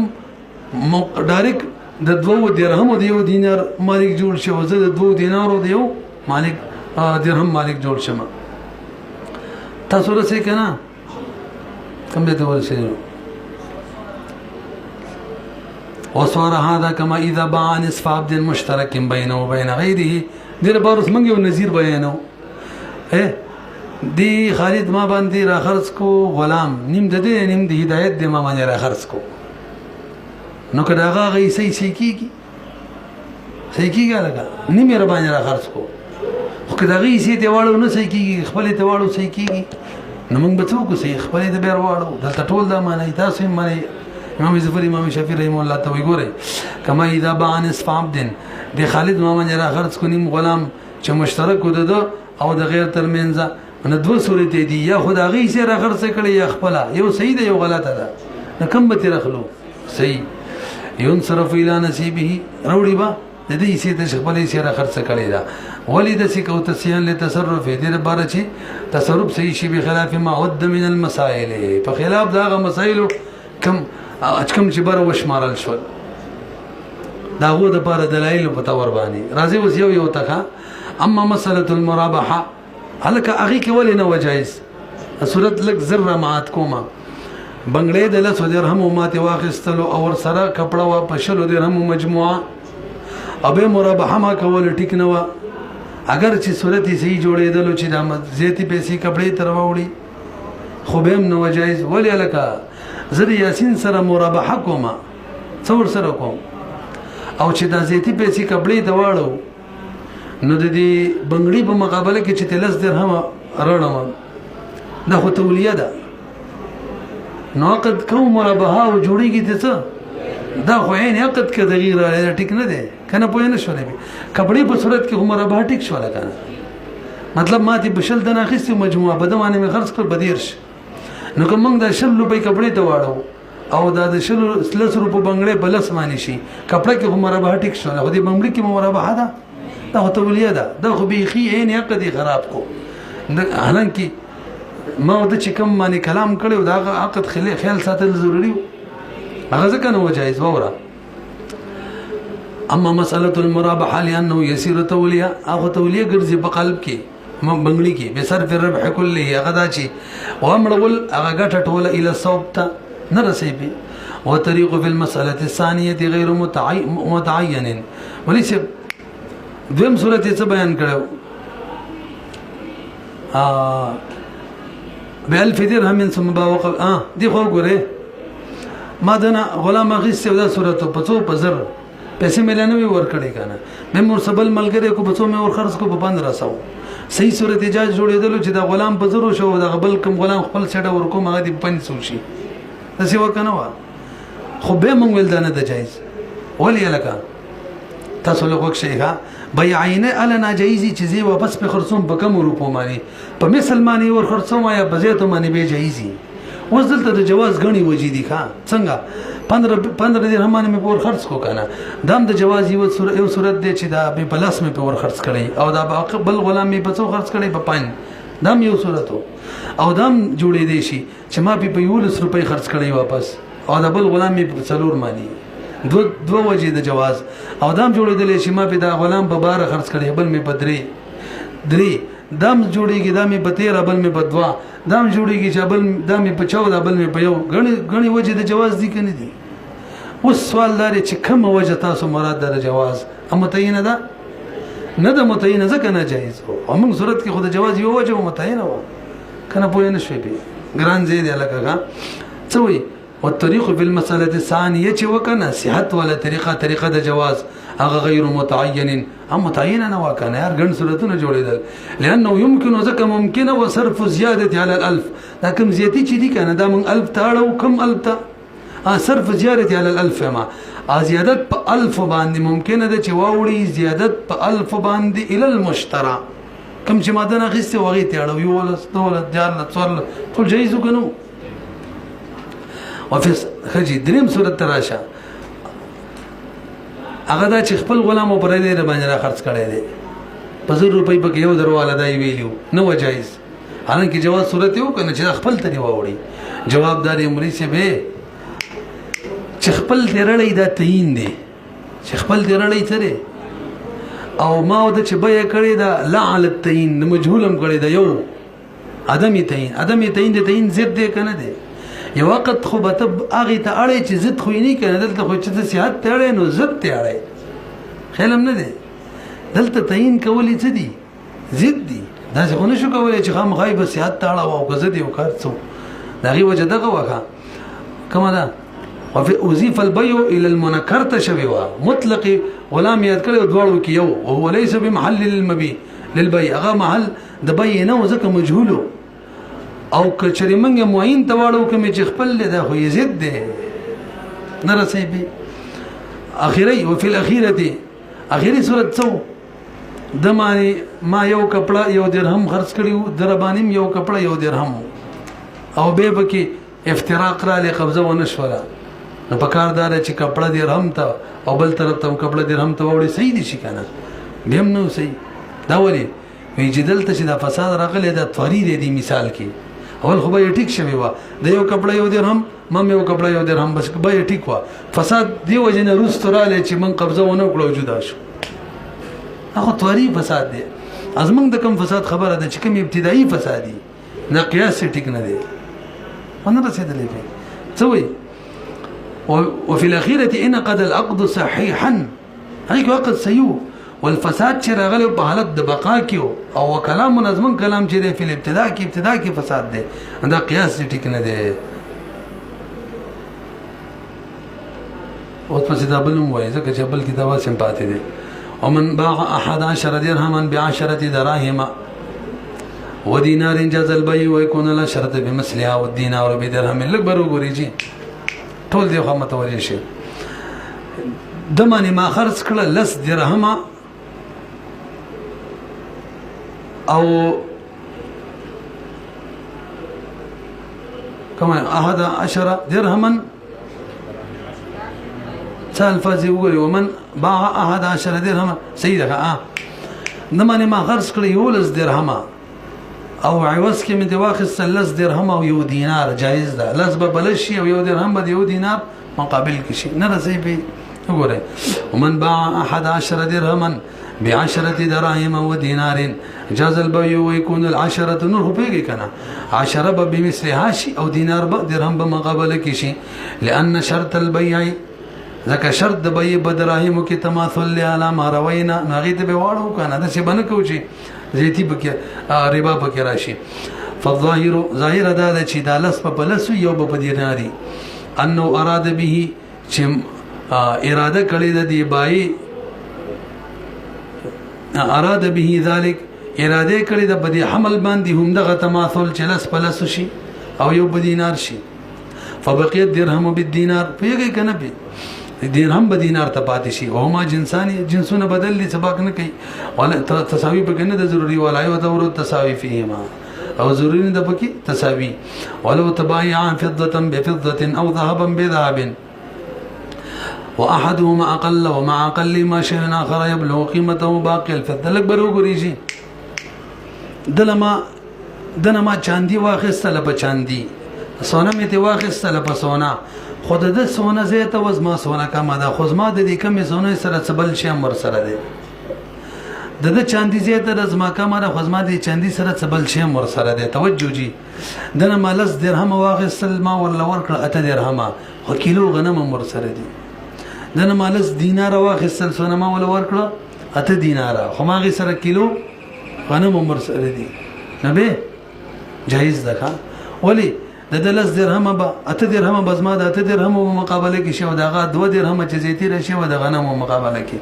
ډایرک د 2 درهم او 1 دینار مالک جوړ شي او زه د 2 دینار او 1 مالک درهم مالک جوړ شم تاسو رسې کنه کوم دې ورسې وصار هذا كما اذا باع نصف عبد مشترك بينه وبين غيره دې بارس منګ یو نظیر بیانو دی خالد ما باندې را خرڅ کو غلام نیم د دې نیم د هدایت د ما باندې را خرڅ کو نو کدا هغه صحیح کیږي لګا نیم را باندې را خرڅ کو خو کدا هغه صحیح ته واړو نه صحیح کیږي خپل ته واړو صحیح کیږي نو موږ به څوک صحیح خپل ته بیر واړو دا ټول دا معنی تاسو معنی امام زفر امام شافعي رحم الله ته وی ګوره کما اذا باع نصف عبد دی خالد ما باندې را خرڅ کو نیم غلام چې مشترک ود او د غیر ترمنځ نو 2 صورت دي یا خدای سره خرڅ کړي یا خپل یو صحیح ده یو غلطه ده نو کوم به ترخلو صحیح ينصرف الى نصيبه روړي با د دې سي ته خپل سره خرڅ کړي دا ولید سي کو تسيان لتصرف دې لپاره چې تصرف صحیح شي بخلاف ما ود من المسائل په خلاف دا مسائل کم چې بر وشمارل شو دا هو د لپاره دلایل په تور باندې راځي اوس یو تکا اما مساله المرابحه هلکه هغه کې ولې نه وجایز صورت لک ذره مات کومه بنگلې د 100 درهم ماته واخستلو او سره کپڑا وا پښلو درهم مجموعه ابه مرابحه ما کول ټیک نه و اگر چې صورت یې صحیح جوړېدل چې د زیاتی پیسې کپڑے تر وړي خو به نه وجایز ولې هلکه زری یاسین سره مرابحه کومه څور سره کوم او چې د زیاتی پیسې کپڑے ته واړو نو د دې بنگړي په مقابله کې چې 3 درهم رڼم دا خو تولیه ده نو عقد کوم مرابحه او جوړیږي ته دا خو عین عقد کې تغییر راځي ټیک نه ده کنه پوه نه شولې کپڑے په صورت کې مرابحه ټیک شو کنه مطلب ما دې بشل د ناخستي مجموعه بدمانه مې خرڅ کړ بدیرش نو کوم د 100 روپۍ کپڑے ته واړو او دا د 100 روپۍ بنگړې بلس مانی شي کپڑے کې مرابحه ټیک شو خو دې بنگړې کې مرابحه ده دا خو تولیه ده دا خو بیخي عین عقد خراب کو حالانکه ما د چې کوم باندې کلام کړو دا عقد خیال ساتل ضروری هغه ځکه نه وجایز وره اما مساله المرابحه لانه يسير تولیه هغه تولیه ګرځي په قلب کې بنگړي کې به صرف الربح كله هغه دا چې وامرول هغه ګټه ټوله الى الصوب ته نه رسېږي وطريق في المساله الثانيه غير متعين وليس دویم صورت یې څه بیان کړو بألف درهم ثم باوق دی خو ګوره ما دنا غلام غیس دا صورت په څو په زر پیسې ملانوي ور کړی کنه مې مرسبل ملګری کو په څو مې ور خرڅ کو په 1500 صحیح صورت اجازه جوړېدل چې دا غلام په زرو شو دا بل کوم غلام خپل سړی ور کوم هغه دی 500 شي دا څه وکنه وا خو به مونږ ول دا نه د جایز ولې لکه تاسو له وخت شي ها بیعینه ال ناجایزی چیزی واپس په خرڅوم په کوم روپو مانی په مسلمانی ور خرڅوم یا بزیته مانی به جایزی وزلته د جواز غنی وجیدی ښا څنګه 15 درهمانه مې پور خرڅ کو کنه دام د جواز یو صورت دی چې دا به پلاس مې پور خرڅ کړي او دا بل غلام مې په څو خرڅ کړي په 5 دام یو صورت او دام جوړې دی شي چې ما په 100 روپۍ خرڅ کړي واپس او دا بل غلام مې په 4 مانی دو وجه د جواز او دام جوړېدل شي ما په دا غلام په 12 خرڅ کړي بل مې په 3 دام جوړيږي دامې په 13 بل مې په 2 دام جوړيږي چې بل دامې په 14 بل مې په یو غني وجه د جواز دي کنه دي اوس سوال لري چې کوم وجه تاسو مراد د جواز متعینه ده نه ده متعینه ځکه نه جایز او موږ صورت کې خود جواز یو وجه متعینه و کنه پوه نه شوي به ګران زید الګه څوي والطريق في المسألة الثانية وكان صحت ولا طريقة د جواز هغه غیر متعين هم متعين نه وکنه هر ګڼ صورتونه جوړیدل لانه يمكن ذکر ممکن وصرف زياده على الالف دا کوم زیاتی چې دي کنه دا من الف تاړو کم الف تا صرف زياده على الالف ما زیادت په الف باندې ممکن ده چې واوړي زیادت په الف باندې الى المشترى کم چې ماده نه غسته وغي تاړو یو ولس دولت جار څول ټول جایز وکنو وفي خجي دریم صورت تراشه هغه دا چې خپل غلام او پرې دې باندې را خرڅ کړي دي په 100 روپۍ په یو درواله دی ویلو نو جایز حالانکه جواز صورت یو کنه چې خپل ته وړي جوابداري عمرې سي به چې خپل درړې دا تعین دي چې خپل درړې ترې او ما د چې به کړي دا لعل التعین مجهولم کړي دا یو ادمي تعین د تعین ضد دی کنه دی یو وخت خو به ته هغه ته اړې چې ضد خو نه کنه دلته خو چې د صحت ته اړې نو ضد ته اړې خیالم نه دی دلته تعین کولې څه دي ضد دي دا څنګه نشو کولای چې خام غایب صحت ته اړه او غزه دی او کار څو دغه وجه دغه وکا کومه ده وفي اضيف البيع الى المنكر تشبيه مطلق غلام یاد کړو دوړو کې یو او هو ليس بمحل للمبيع للبيع هغه محل د بيع نه ځکه مجهولو او کچری منګه معین تواړو کې چې خپل ده خو یزید ده نه رسې به اخیری او فی الاخیره اخیری صورت څو د ما یو کپڑا یو درهم خرڅ کړیو دربانیم یو کپڑا یو درهم او به بکی افتراق را لې قبضه ونشوره نو پکاردار چې کپڑا درهم ته او بل طرف ته کپڑا درهم ته وړي صحیح دي شي کنه بهم نو صحیح دا ولي وی جدل ته چې دا فساد راغلی دا توري دی مثال کې اول خو به ټیک شوی و د یو کپڑا یو درهم مم یو کپڑا یو درهم بس به ټیک و فساد دی وجنه روس تراله چې من قبضه ونه کړو جدا شو هغه توري فساد دی ازمن د کم فساد خبره ده چې کوم ابتدایي فسادي نه قیاس ټیک نه دی ونه رسیدلې به څوي وفي الاخيره انقض العقد صحيحا هيك وقت سيو والفساد چې راغلی په حالت د بقا کې او کلام منظم کلام چې دی په ابتدا کې فساد دی دا قیاس ټیک نه دی او په سیده بلوم وایي ځکه چې بل کتاب سم پاتې دی ومن باع 11 درهما ب10 دراهم ودينار جاز البيع ويكون لا شرط بمثلها والدينار بدرهم لکبر وګوري ټول دی خو متوري شي دمنه ما خرڅ کړه لس درهمه او كما 11 درهما سال فازي وګوري ومن باع 11 درهما سيدك نمانه ما خرڅ کړی یو لس درهما او عوض کې من واخص لس درهما او یو دینار جایز ده لس به بلشي او یو درهم به یو دینار مقابل کې شي نه رسي به وګوري ومن باع 11 درهما ب10 دراهم ودينار جاز البيع ويكون العشرة نور بيجي كنا 10 بمثلها شيء او دينار درهم بمقابله کې شي لان شرط البيع ځکه شرط د بيع بدراهم کې تماثل على ما روينا نغيت به واړو کنه د څه بنه کوچی زيتي بکې ربا بکې راشي فالظاهر ظاهر دا چې د لس په پلس یو په دیناري انه اراد به چې اراده کړی د دی بای اراد به ذلك اراده کړی د بدی حمل باندې هم دغه تماثل چې لس پلس شي او یو بدینار شي فبقيت درهم بالدينار پیږي کنه به درهم به دینار ته پاتې شي او ما جنسونه بدل دي سبق نه کوي ولا تساوي به کنه د ضروري ولای او دور تساوي فيهما او ضروري نه د پکې تساوي ولو تبايع فضه بفضه او ذهبا بذهب واحدهما اقل ومع اقل ما شيء اخر يبلغ قيمته باقي الفضه لك برو ګریږي دنما چاندي واخستله په چاندي سونه مې ته واخستله په سونه خود د سونه زیته وزما سونه کما ده خو زما د دې کمې سونه سره سبل شي امر سره ده د چاندي زیته د زما کما ده خو زما د چاندي سره سبل شي امر سره ده توجه جی دنه مالس درهم واخستل ما ولا ورکړه اته درهم خو کیلو غنم امر سره دي دنه مالس دینار واخستل سونه ما ولا ورکړه اته دینار خو ما غي سره کیلو غنم امر سره دي نه به جایز ده ولی د دلس درهم به اته درهم بزما د اته درهم مقابله کې شو دغه 2 درهم چې زیتی راشي و د غنم مقابله کې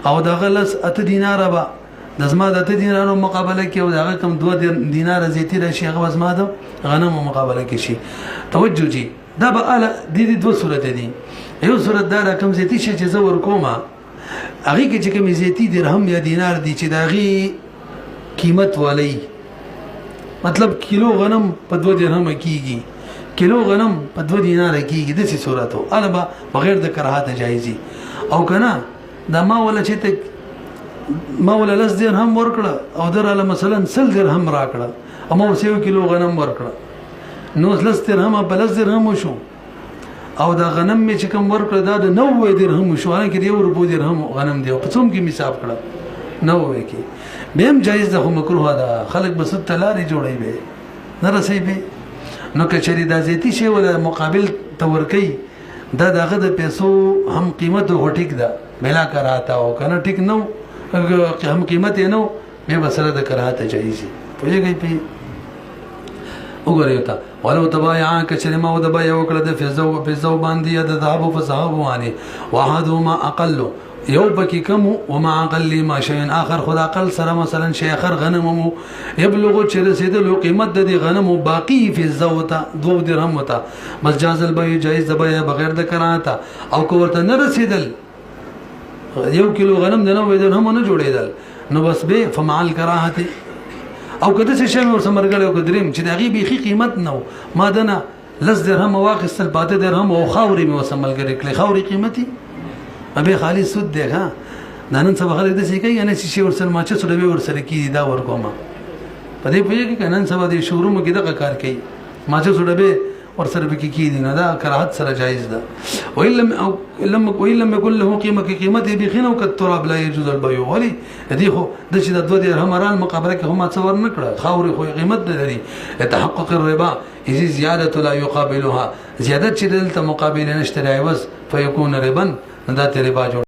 او دغه لس اته دینار به د زما د اته دینار مقابله کې او دغه کم 2 دینار زیتی راشي هغه زما د غنم مقابله کې شي توجه جی دا به اله د دوه صورت دي یو صورت دا رقم زیتی شي چې زور کومه هغه کې چې کوم زیتی درهم یا دینار دي چې دغه قیمت والی مطلب کیلو غنم په 2 درهم کیږي کیلو غنم په 2 دینار کیږي د څه صورتو البا بغیر د کراهت جایزي او کنه دا ما ولا چې ما ولا لس درهم ورکړه او دراله مثلا 100 درهم راکړه او ما 100 کیلو غنم ورکړه نو لس درهم په لس درهم شو او دا غنم می چې کوم ورکړه دا د 90 درهم شو هغه کې یو روپو درهم غنم دی په څوم کې حساب کړه 90 کې بهم جایز ده خو مکروه ده خلک بس تلاري جوړي به نه رسي به نو کچري د زيتي شي ولا مقابل تورکی دا دغه د پیسو هم قیمت هو ټیک ده بلا کراته او کنه ټیک نو هم قیمت نو به بسره د کراته جایز پوهیږي په وګورئ تا ولو تبايع کچري ما د بای وکړه د فزو باندې د ذهب او فصحاب واني واحدهما اقل یو بکی کم ومع اقل ما شيء اخر خدا اقل سره مثلا شيء اخر غنم يبلغ چې رسیدلو قیمت د غنم باقی فی الزوتا 2 درهم وتا بس جاز البيع جائز د بيع بغیر د کراته او کو ورته نه رسیدل یو کیلو غنم د 90 درهم نه جوړیدل نو بس به فمعل کراهته او کده څه شی ور سمرګلو قدریم چې دغه بيخي قیمت نو ما دنه لز درهم واخستل پاته درهم او خاوري مې وسملګری کلی خاوري قیمتي ابي خالي سود دی ها نن سبا خلک د څه کوي نه شي ورسره ما چې سره به ورسره کی دا ورکوما په دې پوهیږي کنن سبا د شوروم کې د کار کوي ما چې سره به ورسره به کی دي نه دا کراهت سره جایز ده او لم يكن له قيمته بخنو كالتراب لا يجوز البيع ولي دي خو د چې د 2 درهم رال مقابله کې هم تصور نه کړه خاوري خو قیمت لري يتحقق الربا اذا زياده لا يقابلها زیادت چې دلته مقابله نشته راوز فيكون ربا دا ربا